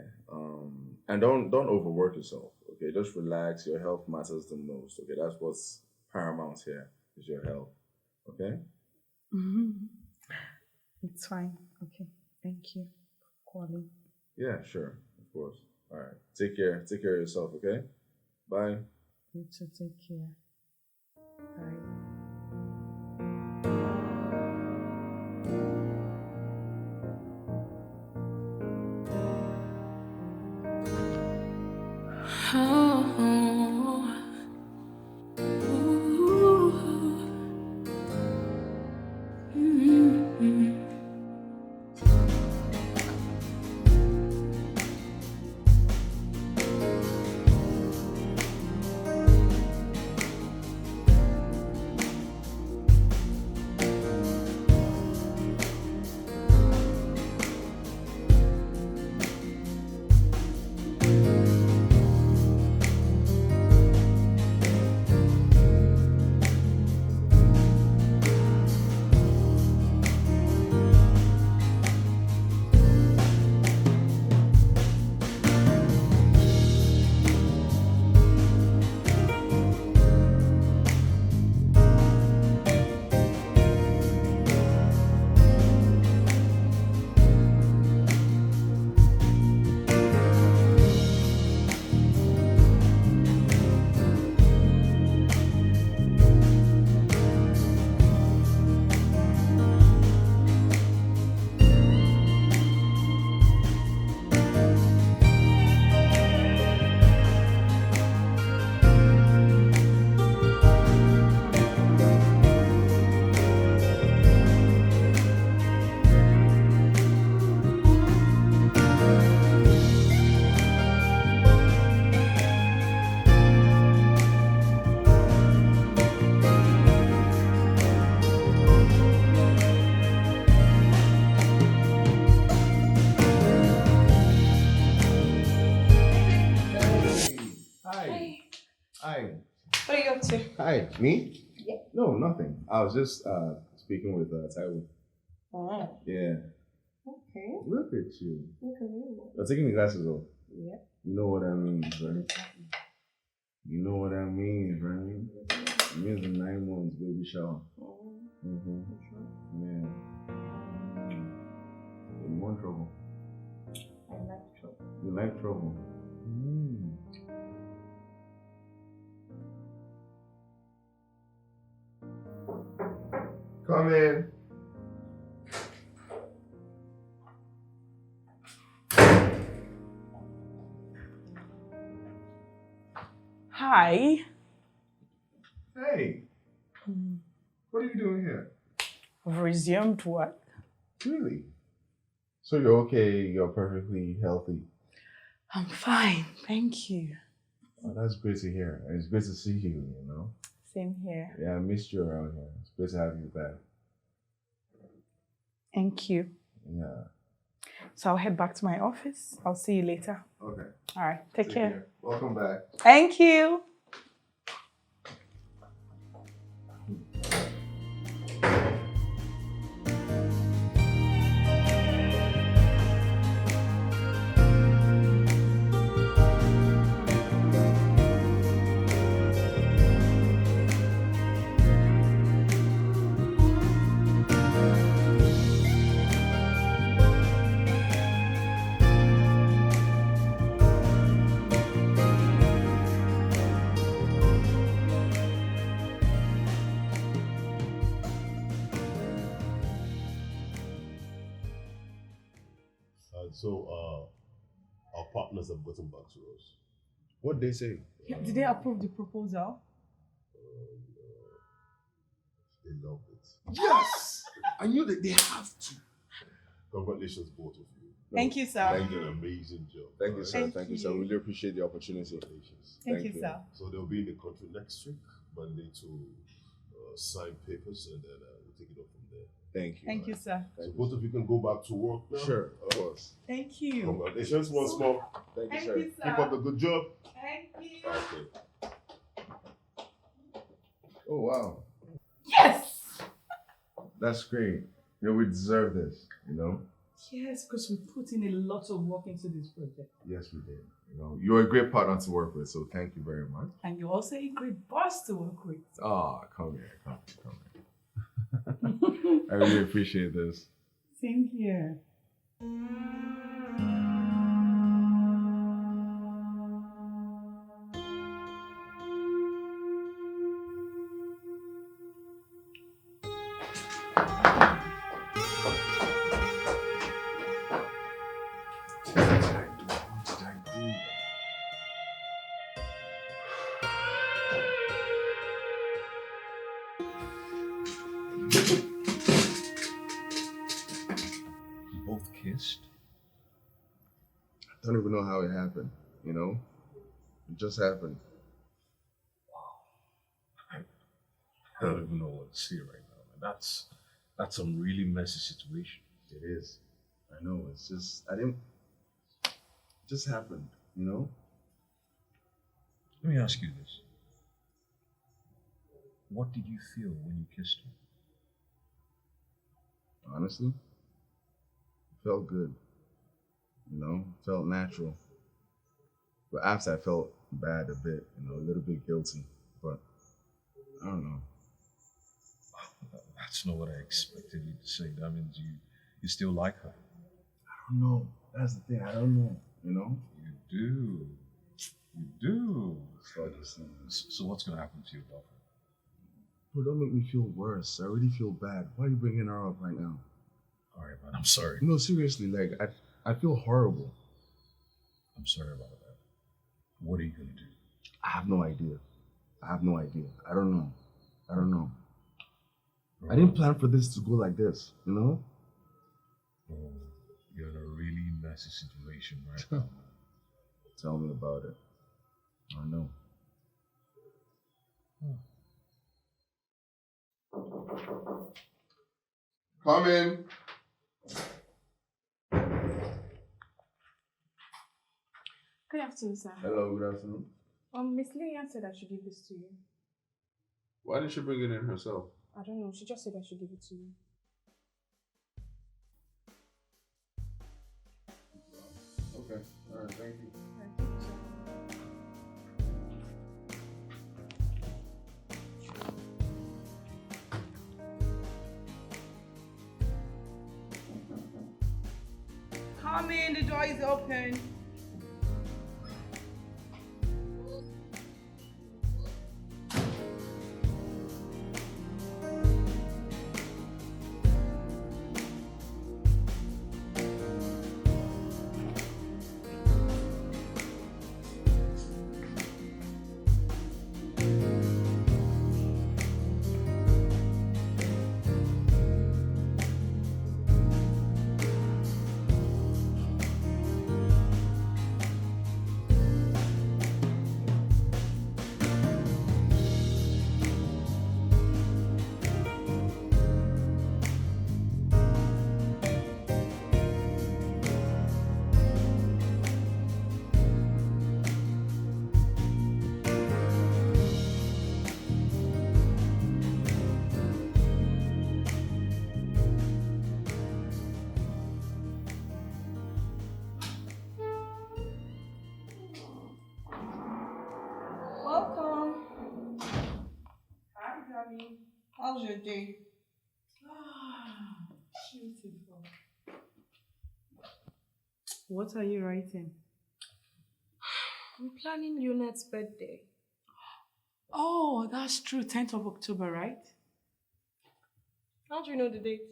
Speaker 1: And don't overwork yourself, okay? Just relax. Your health matters the most, okay? That's what's paramount here, is your health, okay?
Speaker 3: It's fine. Okay. Thank you for calling.
Speaker 1: Yeah, sure. Of course. All right. Take care. Take care of yourself, okay? Bye.
Speaker 3: You too. Take care. Bye.
Speaker 1: Hi.
Speaker 2: What are you up to?
Speaker 1: Hi. Me?
Speaker 2: Yeah.
Speaker 1: No, nothing. I was just speaking with Taiwo.
Speaker 2: Oh,
Speaker 1: Yeah.
Speaker 2: okay.
Speaker 1: Look at you.
Speaker 2: Look at me.
Speaker 1: You're taking the glasses off.
Speaker 2: Yeah.
Speaker 1: You know what that means, right? You know what that means, right? It means the 9 months baby shower.
Speaker 2: Oh,
Speaker 1: Mm-hmm. Yeah. You want trouble?
Speaker 2: I like trouble.
Speaker 1: You like trouble? Mm. Come in.
Speaker 3: Hi.
Speaker 1: Hey. What are you doing here?
Speaker 3: I've resumed work.
Speaker 1: Really? So you're okay, you're perfectly healthy.
Speaker 3: I'm fine, thank you.
Speaker 1: Oh, that's great to hear. It's great to see you,
Speaker 3: Same here.
Speaker 1: Yeah, I missed you around here. It's great to have you back.
Speaker 3: Thank you.
Speaker 1: Yeah.
Speaker 3: So I'll head back to my office. I'll see you later.
Speaker 1: Okay.
Speaker 3: All right, take care.
Speaker 1: Welcome back.
Speaker 3: Thank you.
Speaker 6: Our partners have gotten back to us.
Speaker 1: What did they say?
Speaker 3: Did they approve the proposal?
Speaker 6: They loved it.
Speaker 1: Yes! I knew that they have to.
Speaker 6: Congratulations, both of you.
Speaker 3: Thank you, sir.
Speaker 6: You did an amazing job.
Speaker 1: Thank you, sir.
Speaker 3: Thank
Speaker 1: Thank you, sir.
Speaker 3: you.
Speaker 1: Really appreciate the opportunity.
Speaker 6: Congratulations.
Speaker 3: Thank you, sir.
Speaker 6: So they'll be in the country next week, Monday, to sign papers, and then we'll take it up from there.
Speaker 1: Thank you.
Speaker 3: Thank you, sir.
Speaker 6: So both of you can go back to work now.
Speaker 1: Sure, of course.
Speaker 3: Thank you.
Speaker 6: Congratulations once more.
Speaker 1: Thank you,
Speaker 3: Thank
Speaker 1: sir.
Speaker 3: you, sir.
Speaker 6: Keep up the good job.
Speaker 3: Thank you.
Speaker 6: Okay.
Speaker 1: Oh, wow.
Speaker 3: Yes!
Speaker 1: That's great. You know, we deserve this, you know?
Speaker 3: Yes, because we put in a lot of work into this project.
Speaker 1: Yes, we did. You know, you're a great partner to work with, so thank you very much.
Speaker 3: And you're also a great boss to work with.
Speaker 1: Come here. I really appreciate this.
Speaker 3: Same here.
Speaker 7: Both kissed?
Speaker 1: I don't even know how it happened, you know? It just happened.
Speaker 7: I don't even know what to say right now, man. That's some really messy situation.
Speaker 1: It is. I know. It's just, it just happened, you know?
Speaker 7: Let me ask you this. What did you feel when you kissed her?
Speaker 1: Honestly, it felt good. You know, it felt natural. But after I felt bad a bit, you know, a little bit guilty. But I don't know.
Speaker 7: That's not what I expected you to say. That means you still like her.
Speaker 1: I don't know. That's the thing. I don't know. You know?
Speaker 7: You do.
Speaker 1: Start this thing.
Speaker 7: So what's gonna happen to your daughter?
Speaker 1: Bro, don't make me feel worse. I already feel bad. Why are you bringing her up right now?
Speaker 7: All right, man. I'm sorry.
Speaker 1: No, seriously. Like, I feel horrible.
Speaker 7: I'm sorry about that. What are you gonna do?
Speaker 1: I have no idea. I don't know. I didn't plan for this to go like this, you know?
Speaker 7: Bro, you're in a really messy situation right now.
Speaker 1: Tell me about it. I know. Come in.
Speaker 4: Good afternoon, sir.
Speaker 1: Hello, good afternoon.
Speaker 4: Miss Lillian said I should give this to you.
Speaker 1: Why did she bring it in herself?
Speaker 4: I don't know. She just said I should give it to you.
Speaker 1: Okay, alright, thank you.
Speaker 4: Thank you, sir.
Speaker 3: Come in, the door is open.
Speaker 4: Welcome.
Speaker 3: Hi, darling.
Speaker 2: How's your day?
Speaker 3: Beautiful. What are you writing?
Speaker 4: I'm planning Lunet's birthday.
Speaker 3: Oh, that's true. 10th of October, right?
Speaker 4: How do you know the date?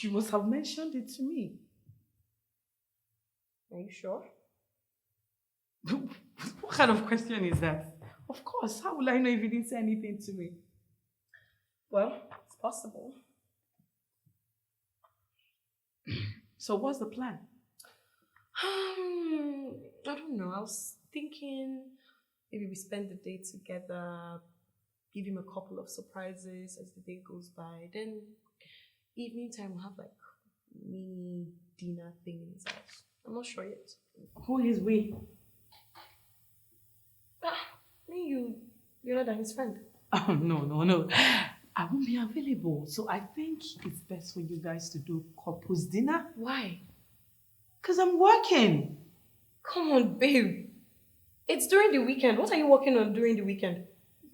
Speaker 3: You must have mentioned it to me.
Speaker 2: Are you sure?
Speaker 3: What kind of question is that? Of course. How will I know if you didn't say anything to me?
Speaker 2: Well, it's possible.
Speaker 3: So what's the plan?
Speaker 2: I don't know. I was thinking maybe we spend the day together, give him a couple of surprises as the day goes by. Then evening time we'll have like mini dinner thing in his house. I'm not sure yet.
Speaker 3: Who is we?
Speaker 2: You're not his friend.
Speaker 3: Oh, no. I won't be available. So I think it's best for you guys to do couples dinner.
Speaker 2: Why?
Speaker 3: Because I'm working.
Speaker 2: Come on, babe. It's during the weekend. What are you working on during the weekend?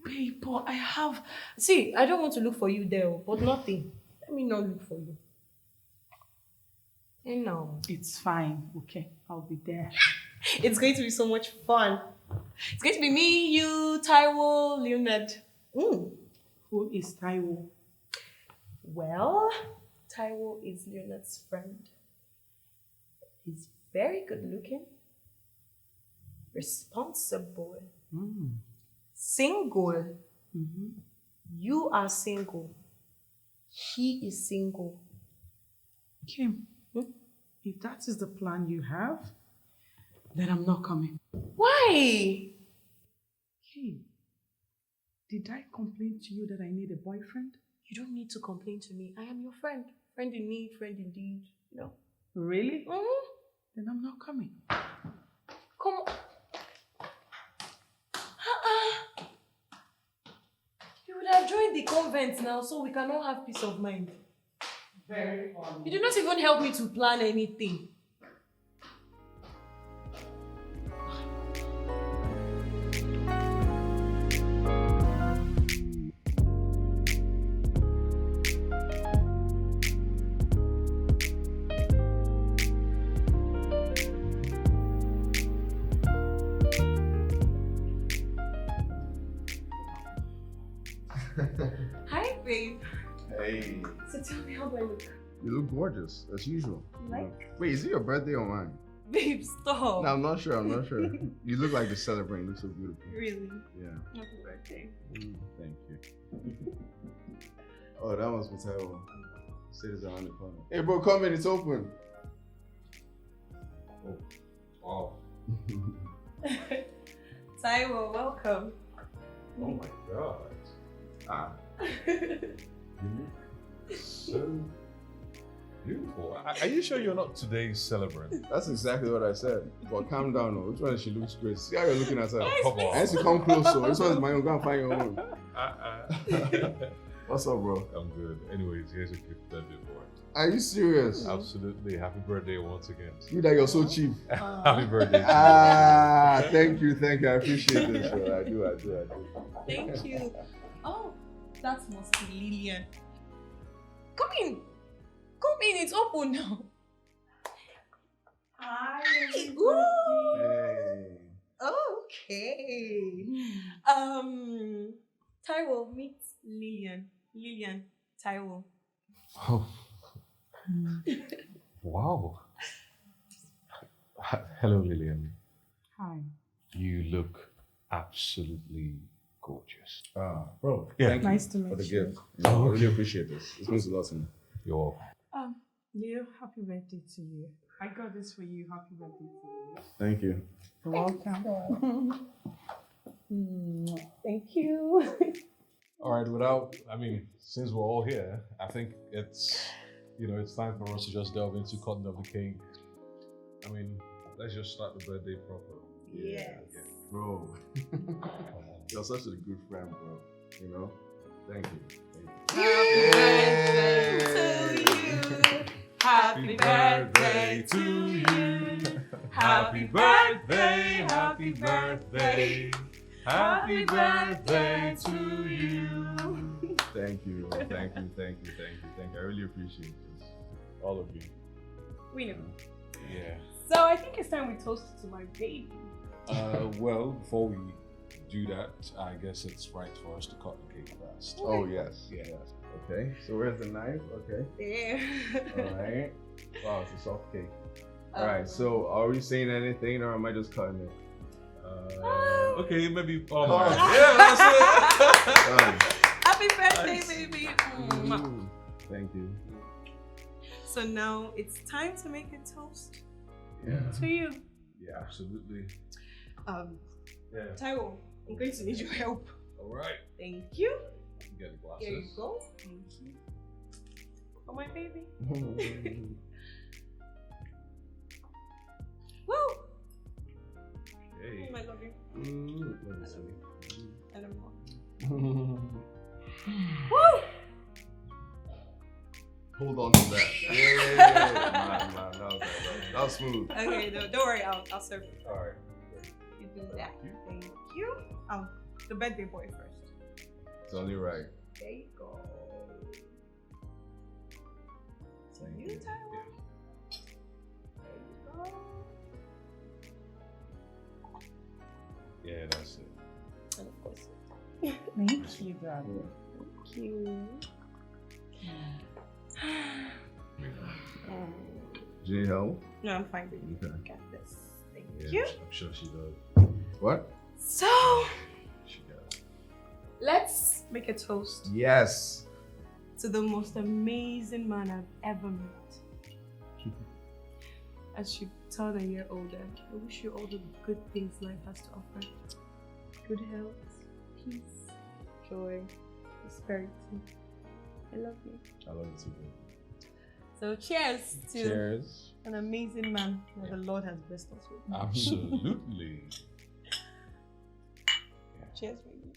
Speaker 3: Babe, but I have...
Speaker 2: See, I don't want to look for you there, but nothing. Let me not look for you. No.
Speaker 3: It's fine. Okay, I'll be there.
Speaker 2: It's going to be so much fun. It's going to be me, you, Taiwo, Leonard.
Speaker 3: Who is Taiwo?
Speaker 2: Well, Taiwo is Leonard's friend. He's very good looking, responsible, single. You are single. He is single.
Speaker 3: Kim, if that is the plan you have, then I'm not coming.
Speaker 2: Why?
Speaker 3: Kim, did I complain to you that I need a boyfriend?
Speaker 2: You don't need to complain to me. I am your friend. Friend in need, friend indeed. No.
Speaker 3: Really? Then I'm not coming.
Speaker 2: Come on. You would have joined the convent now so we can all have peace of mind.
Speaker 3: Very fun.
Speaker 2: You did not even help me to plan anything. Hi, babe.
Speaker 1: Hey,
Speaker 2: So tell me, how do I look?
Speaker 1: you look gorgeous, as usual.
Speaker 2: Like?
Speaker 1: Wait, is it your birthday or mine?
Speaker 2: Babe, stop.
Speaker 1: No, I'm not sure. You look like the celebrant. You look so beautiful.
Speaker 2: Really?
Speaker 1: Yeah.
Speaker 2: Happy birthday.
Speaker 1: Thank you. Oh, that must be Taiwo. Sit around the corner. Hey, bro, come in. It's open.
Speaker 7: Oh, wow.
Speaker 2: Taiwo, welcome.
Speaker 7: Oh my god. You look so beautiful. Are you sure you're not today's celebrant?
Speaker 1: That's exactly what I said. But calm down, oh. Which one? She looks great. See how you're looking at her.
Speaker 7: Come on.
Speaker 1: And to come close, so this one's my own. Go and find your own. What's up, bro?
Speaker 7: I'm good. Anyways, here's a gift birthday boy.
Speaker 1: Are you serious?
Speaker 7: Absolutely. Happy birthday once again.
Speaker 1: You that you're so cheap.
Speaker 7: Happy birthday.
Speaker 1: Thank you. I appreciate this, bro. I do.
Speaker 2: Thank you. Oh, that must be Lillian. Come in. It's open now.
Speaker 3: Hi.
Speaker 2: Ooh.
Speaker 1: Hey.
Speaker 2: Okay. Taiwo, meet Lillian. Lillian, Taiwo.
Speaker 7: Oh. Wow. Hello, Lillian.
Speaker 3: Hi.
Speaker 7: You look absolutely gorgeous.
Speaker 1: Bro.
Speaker 7: Yeah.
Speaker 1: Thank
Speaker 3: Nice
Speaker 1: you
Speaker 3: to meet
Speaker 1: for the
Speaker 3: you.
Speaker 1: gift. I really appreciate this. This means a lot to me.
Speaker 7: You're welcome.
Speaker 3: Leo, happy birthday to you. I got this for you. Happy birthday to you.
Speaker 1: Thank you.
Speaker 3: You're welcome.
Speaker 2: Thank you.
Speaker 7: All right, since we're all here, I think it's time for us to just delve into cutting of the cake. Let's just start the birthday proper.
Speaker 2: Yes.
Speaker 1: Bro. You're such a good friend, bro. Thank you.
Speaker 2: Happy birthday to you.
Speaker 7: Happy birthday, happy birthday. Happy birthday to you.
Speaker 1: Thank you. I really appreciate this. All of you.
Speaker 2: We know.
Speaker 7: Yeah.
Speaker 2: So I think it's time we toast to my baby.
Speaker 7: Well, before we do that, I guess it's right for us to cut the cake first.
Speaker 1: Oh, yes. Yeah. Okay, so where's the knife? Okay.
Speaker 2: There.
Speaker 1: Alright. Wow, it's a soft cake. Alright, so are we saying anything or am I just cutting it?
Speaker 7: Okay, maybe.
Speaker 1: Oh.
Speaker 7: Yeah, that's it.
Speaker 2: Happy birthday,
Speaker 7: Nice.
Speaker 2: baby.
Speaker 1: Ooh, thank you.
Speaker 2: So now it's time to make a toast
Speaker 1: Yeah.
Speaker 2: to you.
Speaker 7: Yeah, absolutely. Yeah.
Speaker 2: Taiwo, I'm going to need your help.
Speaker 7: All right.
Speaker 2: Thank you.
Speaker 7: Get the glasses.
Speaker 2: Here you go. Thank you. For my baby. Woo!
Speaker 7: Okay.
Speaker 2: I love you.
Speaker 1: Let me see.
Speaker 2: I don't know. Woo!
Speaker 1: Hold on to that. Yeah. Nah, that was smooth.
Speaker 2: Okay, no, don't worry. I'll serve it.
Speaker 1: All right.
Speaker 2: You do that. Thank you. The birthday boy first.
Speaker 1: It's only right.
Speaker 2: There you go.
Speaker 1: Thank
Speaker 2: You,
Speaker 1: you.
Speaker 2: Taiwo. There you go.
Speaker 7: Yeah, that's it.
Speaker 2: And of course.
Speaker 3: Thank you, Daddy.
Speaker 2: Thank you.
Speaker 1: Do you need help?
Speaker 2: No, I'm fine, baby.
Speaker 1: Okay.
Speaker 2: Got this. Thank
Speaker 7: Yeah,
Speaker 2: you.
Speaker 7: I'm sure she does.
Speaker 1: What?
Speaker 2: So,
Speaker 7: She does.
Speaker 2: let's make a toast
Speaker 1: Yes.
Speaker 2: to the most amazing man I've ever met. As you turn a year older, I wish you all the good things life has to offer. Good health, peace, joy, prosperity. I love you.
Speaker 1: I love you too, baby.
Speaker 2: So cheers to
Speaker 1: Cheers.
Speaker 2: an amazing man that the Lord has blessed us with.
Speaker 7: Absolutely.
Speaker 2: Cheers, baby.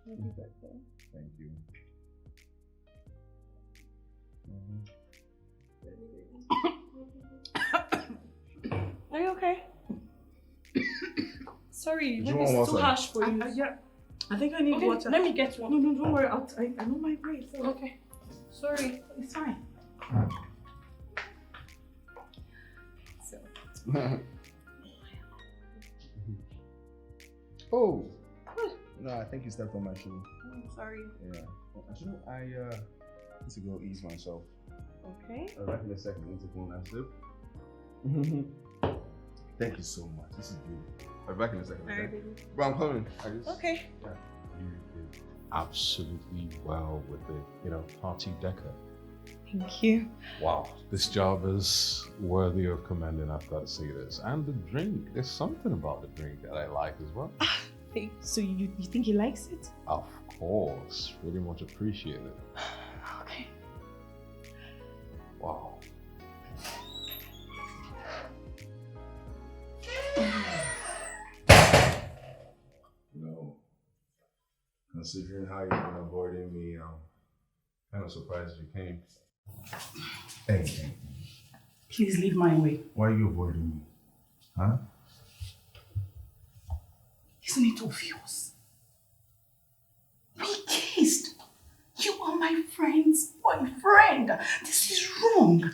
Speaker 2: Happy birthday.
Speaker 1: Thank you.
Speaker 2: Are you okay? Sorry,
Speaker 1: Do you
Speaker 2: maybe
Speaker 1: want
Speaker 2: it's too
Speaker 1: water?
Speaker 2: harsh for you.
Speaker 3: Yeah, I think I need
Speaker 2: Okay,
Speaker 3: water.
Speaker 2: let me get one.
Speaker 3: No, don't worry. I know my way. So
Speaker 2: Okay. Sorry.
Speaker 3: it's fine.
Speaker 2: So,
Speaker 1: Oh. No, I think you stepped on my shoe.
Speaker 2: I'm sorry.
Speaker 1: Yeah. Actually, I need to go ease myself.
Speaker 2: Okay.
Speaker 1: I'll be back in a second. I need to go and sip. Thank you so much. This is beautiful. I'll be back in a second.
Speaker 2: Alright,
Speaker 1: Okay?
Speaker 2: baby.
Speaker 1: Bro, I'm coming.
Speaker 2: Okay.
Speaker 7: You did absolutely well with the, party decor.
Speaker 2: Thank you.
Speaker 7: Wow, this job is worthy of commending, I've got to say this. And the drink, there's something about the drink that I like as well.
Speaker 2: So you think he likes it?
Speaker 7: Of course, really much appreciated.
Speaker 2: Okay.
Speaker 7: Wow.
Speaker 1: Considering how you've been avoiding me, I'm kind of surprised you came. Hey,
Speaker 3: Please leave my way.
Speaker 1: why are you avoiding me? Huh?
Speaker 3: Isn't it obvious? We kissed. You are my friend's boyfriend. This is wrong.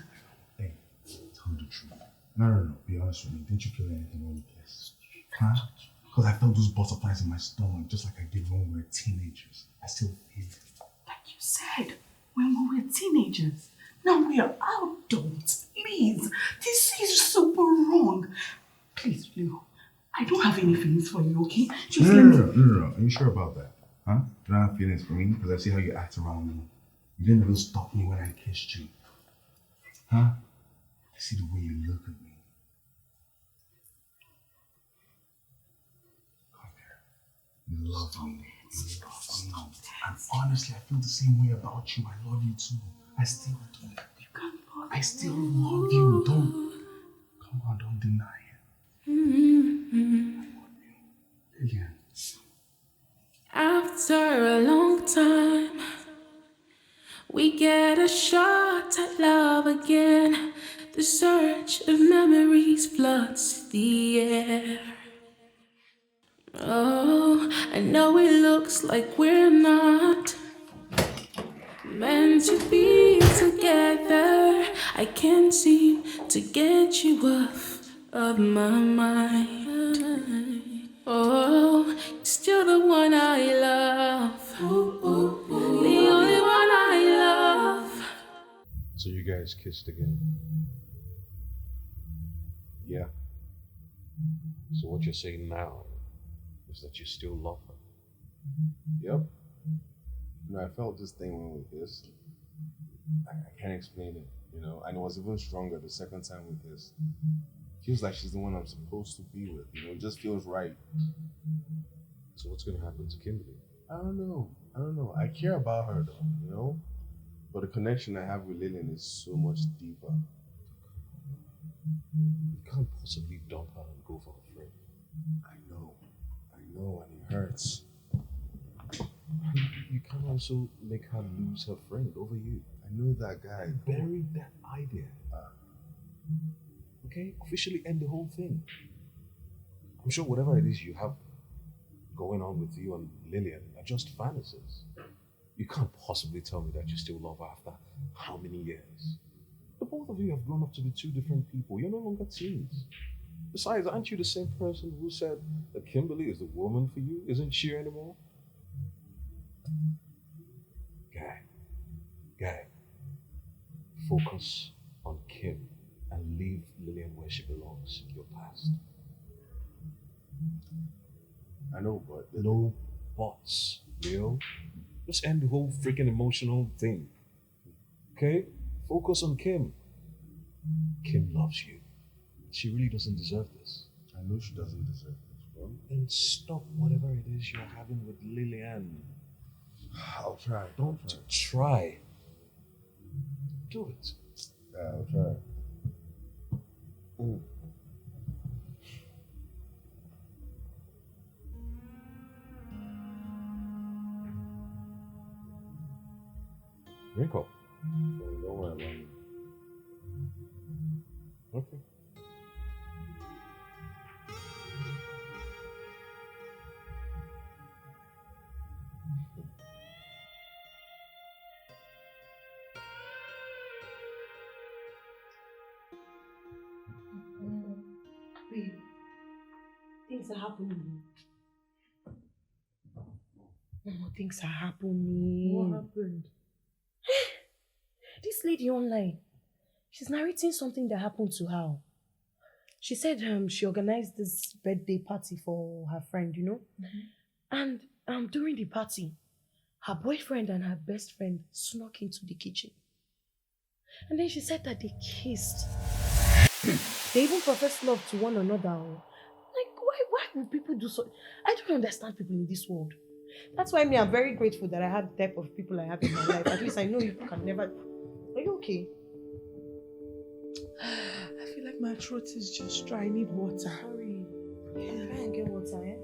Speaker 1: Hey, tell me the truth. No. Be honest with me. Didn't you feel anything when we kissed? Huh? Because I felt those butterflies in my stomach, just like I did when we were teenagers. I still feel it.
Speaker 3: Like you said, when we were teenagers. Now we are adults. Please, this is super wrong. Please, Leo, I don't have any feelings for you, okay? Just let me...
Speaker 1: No. Are you sure about that? Huh? You don't have feelings for me? Because I see how you act around me. You didn't even stop me when I kissed you. Huh? I see the way you look at me. Come here. You love me. You love me. And honestly, I feel the same way about you. I love you too. I still do. I still love you. Come on, don't deny it. I love you. Again.
Speaker 8: After a long time, we get a shot at love again. The surge of memories floods the air. Oh, I know it looks like we're not meant to be together. I can't seem to get you off of my mind. the one I love. The only one I love.
Speaker 7: So you guys kissed again? Yeah. So what you're saying now is that you still love her?
Speaker 1: Yep. You know, I felt this thing when we kissed. I can't explain it, you know, and it was even stronger the second time we kissed. Feels like she's the one I'm supposed to be with, you know, it just feels right.
Speaker 7: So what's gonna happen to Kimberly?
Speaker 1: I don't know. I care about her though, you know? But the connection I have with Lillian is so much deeper.
Speaker 7: You can't possibly dump her and go for a friend.
Speaker 1: I know, and it hurts.
Speaker 7: You can also make her lose her friend over you.
Speaker 1: I know that guy.
Speaker 7: Bury that idea. Okay? Officially end the whole thing. I'm sure whatever it is you have going on with you and Lillian are just fantasies. You can't possibly tell me that you still love her after how many years? The both of you have grown up to be two different people. You're no longer teens. Besides, aren't you the same person who said that Kimberly is the woman for you? Isn't she anymore? Guy, focus on Kim and leave Lillian where she belongs, your past.
Speaker 1: I know, but...
Speaker 7: No buts, Leo. Just end the whole freaking emotional thing. Okay? Focus on Kim. Kim loves you. She really doesn't deserve this.
Speaker 1: I know she doesn't deserve this, bro.
Speaker 7: Then stop whatever it is you're having with Lillian.
Speaker 1: I'll try.
Speaker 7: Don't try. Do it.
Speaker 1: Yeah, I'll try.
Speaker 7: Wrinkle.
Speaker 1: Don't worry about me.
Speaker 7: Okay.
Speaker 2: Babe, things are happening. Things are happening.
Speaker 3: What happened?
Speaker 2: This lady online, she's narrating something that happened to her. She said she organized this birthday party for her friend, you know? And during the party, her boyfriend and her best friend snuck into the kitchen. And then she said that they kissed. They even professed love to one another. Like, why would people do so? I don't understand people in this world. That's why I'm very grateful that I have the type of people I have in my life. At least I know you can never... Are you okay?
Speaker 3: I feel like my throat is just dry. I need water.
Speaker 2: Sorry. Yeah, try and get water, eh?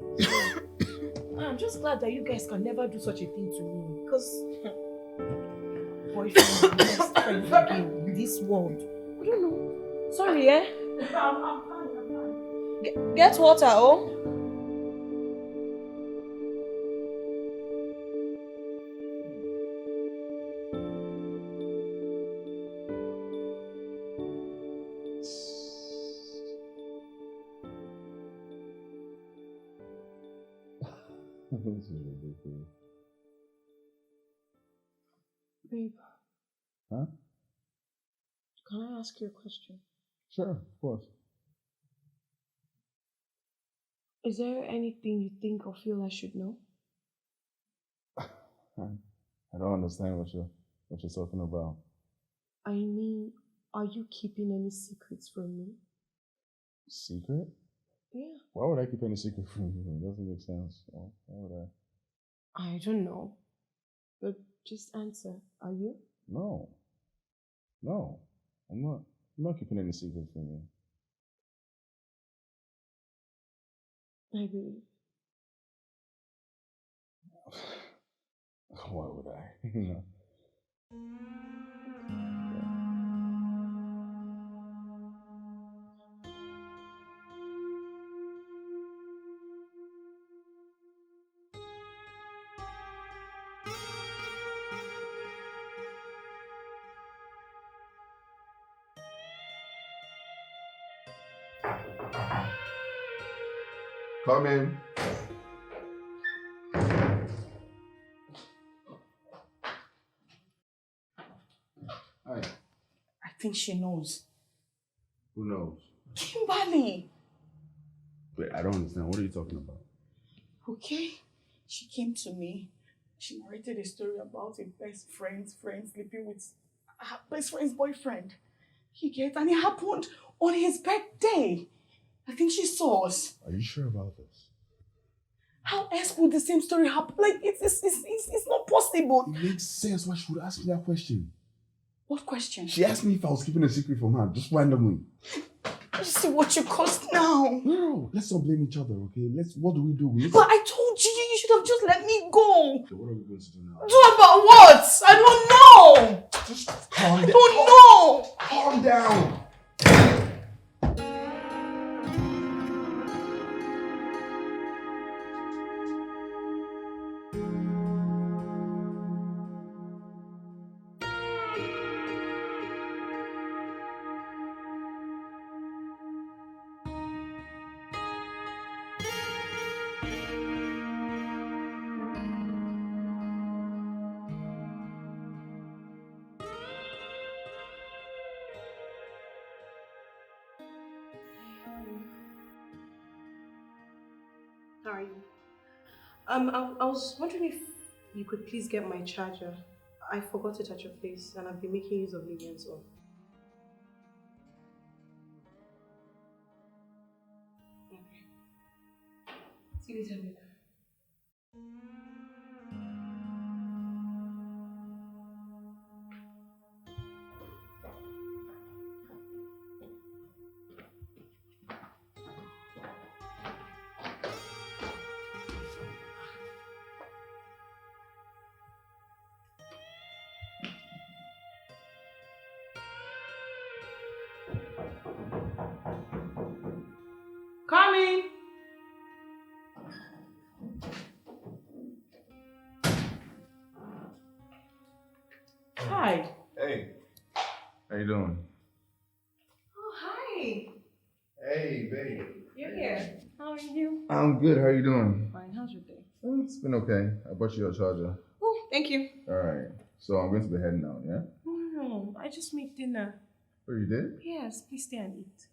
Speaker 2: I'm just glad that you guys can never do such a thing to me. Because... boyfriend and best friend again in this world. I don't know. Sorry, eh?
Speaker 3: I'm fine.
Speaker 2: Get water, oh?
Speaker 1: This is ridiculous.
Speaker 2: Babe.
Speaker 1: Huh?
Speaker 2: Can I ask you a question?
Speaker 1: Sure, of course.
Speaker 2: Is there anything you think or feel I should know?
Speaker 1: I don't understand what you're talking about.
Speaker 2: I mean, are you keeping any secrets from me?
Speaker 1: Secret?
Speaker 2: Yeah.
Speaker 1: Why would I keep any secret from you? It doesn't make sense. Why would I?
Speaker 2: I don't know. But just answer. Are you?
Speaker 1: No. I'm not keeping any secret from you.
Speaker 2: I believe.
Speaker 1: Why would I? You know. Come in.
Speaker 3: think she knows.
Speaker 1: Who knows?
Speaker 3: Kimberly.
Speaker 1: Wait, I don't understand. What are you talking about?
Speaker 3: Okay. She came to me. She narrated a story about a best friend's friend sleeping with her best friend's boyfriend. You get? And it happened on his birthday. I think she saw us.
Speaker 1: Are you sure about this?
Speaker 3: How else would the same story happen? Like, it's not possible.
Speaker 1: It makes sense why she would ask me that question.
Speaker 3: What question?
Speaker 1: She asked me if I was keeping a secret from her, just randomly.
Speaker 3: You see what you caused now.
Speaker 1: No, let's not blame each other, okay? What do we do?
Speaker 3: But I told you, you should have just let me go.
Speaker 1: So what are we going to do now?
Speaker 3: Do about what? I don't know.
Speaker 1: Just calm down.
Speaker 3: I don't know.
Speaker 1: Calm down.
Speaker 9: How are you? I was wondering if you could please get my charger. I forgot it at your place and I've been making use of Lillian's own. Okay. See you later, babe. Coming! Hi.
Speaker 1: Hey. How you doing?
Speaker 9: Oh, hi.
Speaker 1: Hey, babe.
Speaker 9: You're here. How are you?
Speaker 1: I'm good. How you doing?
Speaker 9: Fine. How's your day?
Speaker 1: It's been okay. I bought you your charger.
Speaker 9: Oh, thank you.
Speaker 1: All right. So I'm going to be heading now, yeah?
Speaker 9: No, I just made dinner.
Speaker 1: Oh, you did?
Speaker 9: Yes, please stay and eat.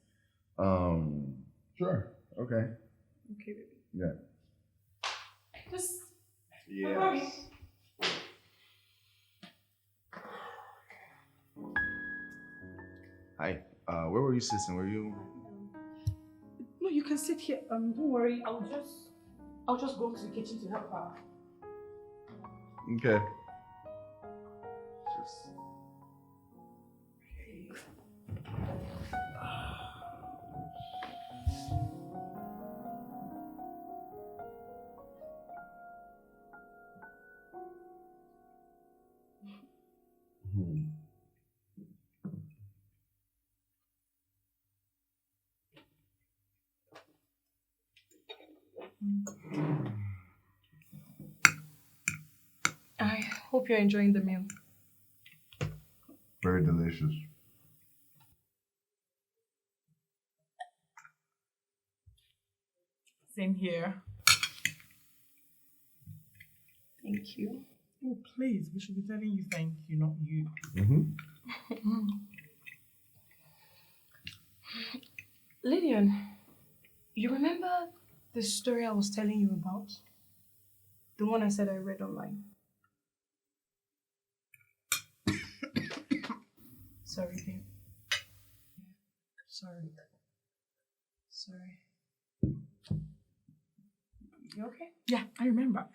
Speaker 1: Sure. Okay.
Speaker 9: Okay, baby.
Speaker 1: Yeah.
Speaker 9: Just.
Speaker 1: Yes. Hi. Where were you sitting? Were you?
Speaker 3: No, you can sit here. Don't worry. I'll just go to the kitchen to help her.
Speaker 1: Okay. Just.
Speaker 9: I hope you're enjoying the meal.
Speaker 1: Very delicious.
Speaker 3: Same here.
Speaker 9: Thank you.
Speaker 3: Oh, please. We should be telling you thank you, not you.
Speaker 9: Lillian, you remember the story I was telling you about? The one I said I read online. Sorry, babe. Sorry. You okay?
Speaker 3: Yeah, I remember.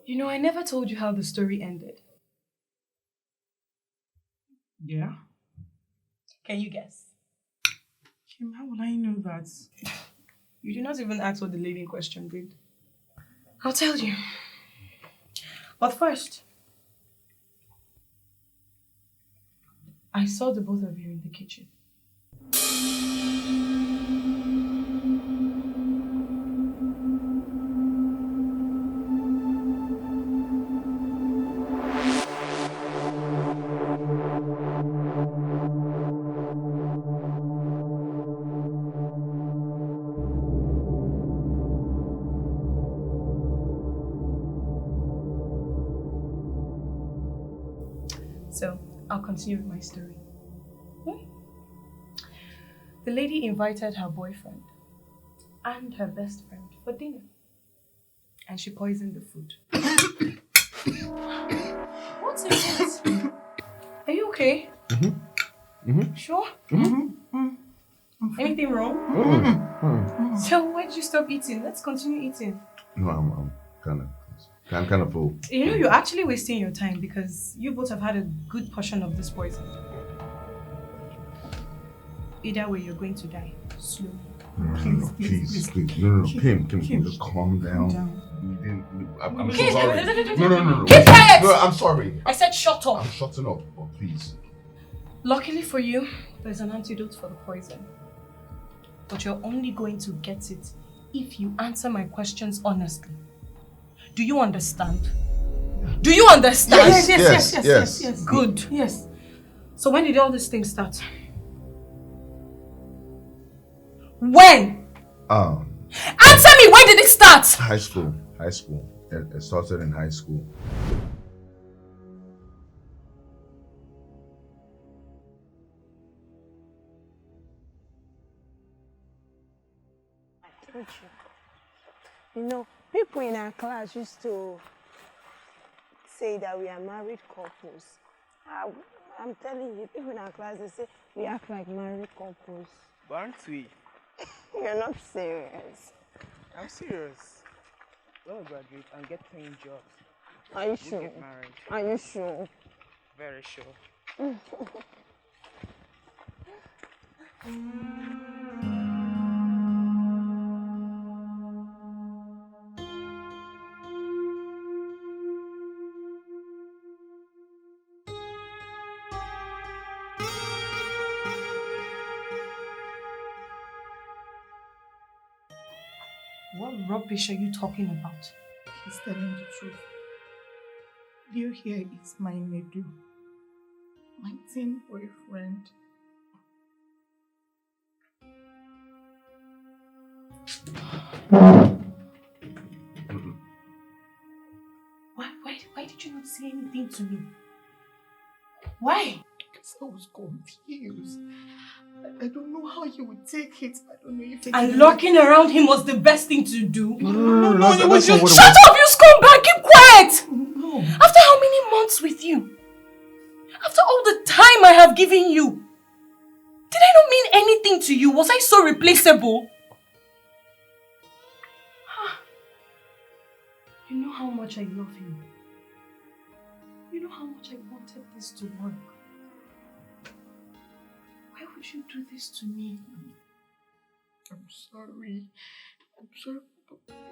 Speaker 9: You know, I never told you how the story ended.
Speaker 3: Yeah?
Speaker 9: Can you guess?
Speaker 3: Kim, how will I know that?
Speaker 9: You did not even ask what the lady in question did. I'll tell you. But first, I saw the both of you in the kitchen. So, I'll continue with my story. The lady invited her boyfriend and her best friend for dinner. And she poisoned the food. What's it? Are you okay? Sure? Anything wrong? So why did you stop eating? Let's continue eating.
Speaker 1: No, I'm kind of full.
Speaker 9: You know, you're actually wasting your time because you both have had a good portion of this poison. Either way, you're going to die slowly.
Speaker 1: No, please. No. Kim, just calm down. I'm so sorry. No.
Speaker 9: Keep quiet!
Speaker 1: No, I'm sorry.
Speaker 9: I said shut up.
Speaker 1: I'm shutting up, but please.
Speaker 9: Luckily for you, there's an antidote for the poison. But you're only going to get it if you answer my questions honestly. Do you understand? Do you understand?
Speaker 1: Yes.
Speaker 9: Good.
Speaker 3: Yes.
Speaker 9: So when did all these things start? When? Answer me, when did it start?
Speaker 1: High school. It started in high school.
Speaker 10: You know, people in our class used to say that we are married couples. I'm telling you, people in our class, they say we act like married couples.
Speaker 5: But aren't we?
Speaker 10: You're not serious.
Speaker 5: I'm serious. When we graduate and get paying jobs,
Speaker 10: Are you
Speaker 5: we'll
Speaker 10: sure?
Speaker 5: get married.
Speaker 10: Are you sure?
Speaker 5: Very sure.
Speaker 9: What rubbish are you talking about?
Speaker 3: He's telling the truth. You here is my Nedu, my teen boyfriend.
Speaker 9: Why did you not say anything to me? Why?
Speaker 3: Because I was confused. I don't know how you would take it. I don't know if it.
Speaker 9: And lurking around him was the best thing to do.
Speaker 3: No, it was just.
Speaker 9: Shut up, you scumbag! Keep quiet!
Speaker 3: No.
Speaker 9: After how many months with you? After all the time I have given you? Did I not mean anything to you? Was I so replaceable? You know how much I love you. You know how much I wanted this to work. Why would you do this to me?
Speaker 3: I'm sorry.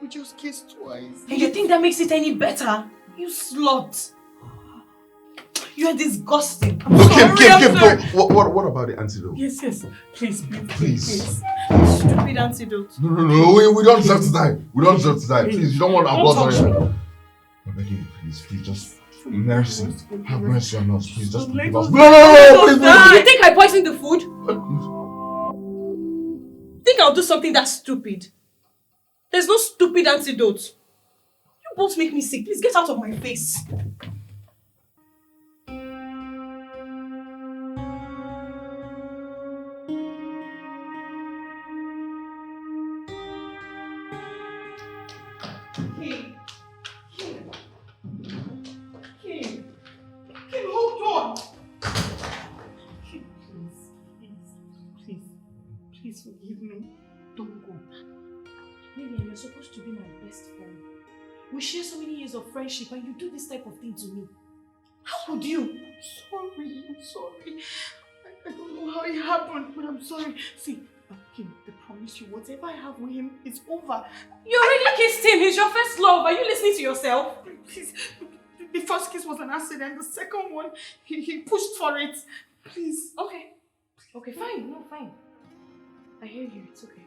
Speaker 3: We just kissed twice.
Speaker 9: And you think that makes it any better? You slut. You are disgusting.
Speaker 1: Kim, what about the antidote?
Speaker 3: Yes.
Speaker 1: Please.
Speaker 9: Stupid antidote.
Speaker 1: No, we don't deserve to die. Please, you don't want our blood on you. I'm begging you, please, just mercy. Have mercy on us, please, just forgive us. No, please.
Speaker 9: You think I poisoned the food? Think I'll do something that stupid? There's no stupid antidote. You both make me sick. Please get out of my face.
Speaker 3: Kim, hold on. Please forgive me. Don't go.
Speaker 9: Lillian, you're supposed to be my best friend. We share so many years of friendship and you do this type of thing to me. How would you?
Speaker 3: I'm sorry. I don't know how it happened, but I'm sorry. See, Kim, I promise you, whatever I have with him is over.
Speaker 9: You already kissed him. He's your first love. Are you listening to yourself?
Speaker 3: Please, the first kiss was an accident. The second one, he pushed for it. Please.
Speaker 9: Okay, fine. No, fine. I hear you. It's okay.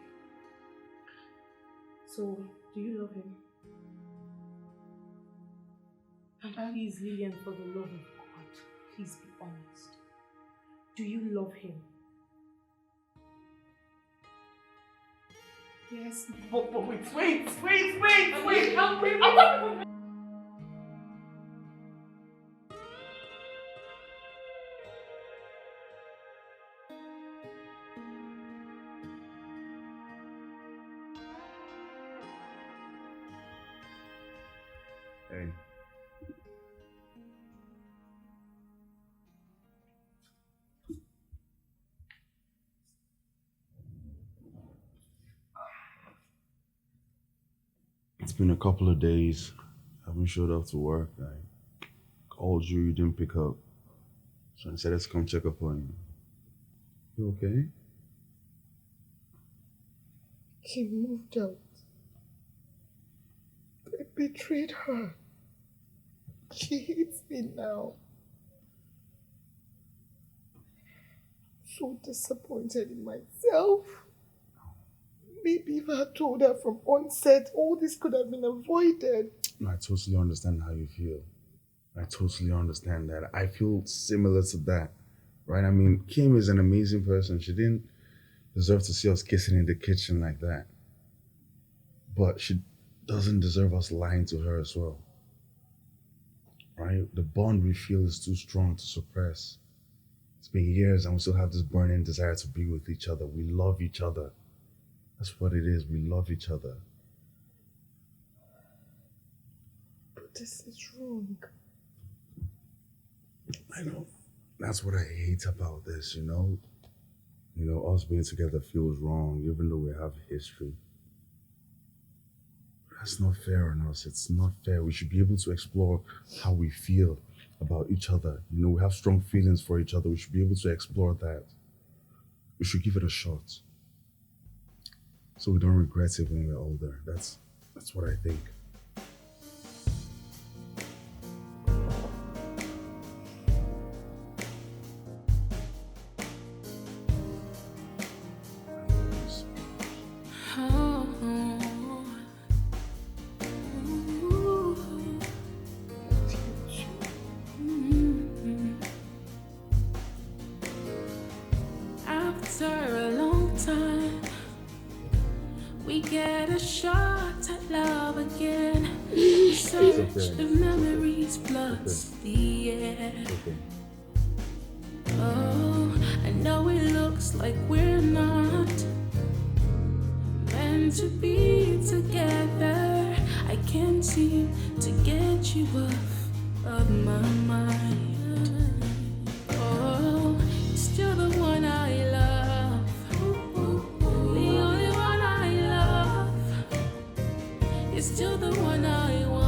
Speaker 9: So, do you love him? And please, Lillian, for the love of God, please be honest. Do you love him?
Speaker 3: Yes, but wait.
Speaker 9: Help me.
Speaker 1: Hey. It's been a couple of days. I haven't showed up to work. I called you, you didn't pick up. So I said, let's come check up on you. You okay?
Speaker 3: He moved out. I betrayed her. She hates me now. So disappointed in myself. Maybe if I had told her from onset, all this could have been avoided.
Speaker 1: No, I totally understand how you feel. I totally understand that. I feel similar to that, right? I mean, Kim is an amazing person. She didn't deserve to see us kissing in the kitchen like that. But she doesn't deserve us lying to her as well. Right? The bond we feel is too strong to suppress. It's been years and we still have this burning desire to be with each other. We love each other. That's what it is. We love each other.
Speaker 3: But this is wrong.
Speaker 1: I know. That's what I hate about this, you know? You know, us being together feels wrong, even though we have history. That's not fair on us. It's not fair. We should be able to explore how we feel about each other. You know, we have strong feelings for each other. We should be able to explore that. We should give it a shot. So we don't regret it when we're older. That's what I think.
Speaker 8: After a long time, we get a shot at love again. The surge of memories floods the air. Oh, I know it looks like we're not meant to be together. I can't seem to get you off of my mind. Oh, you're still the one I love, the only one I love. You're still the one I want.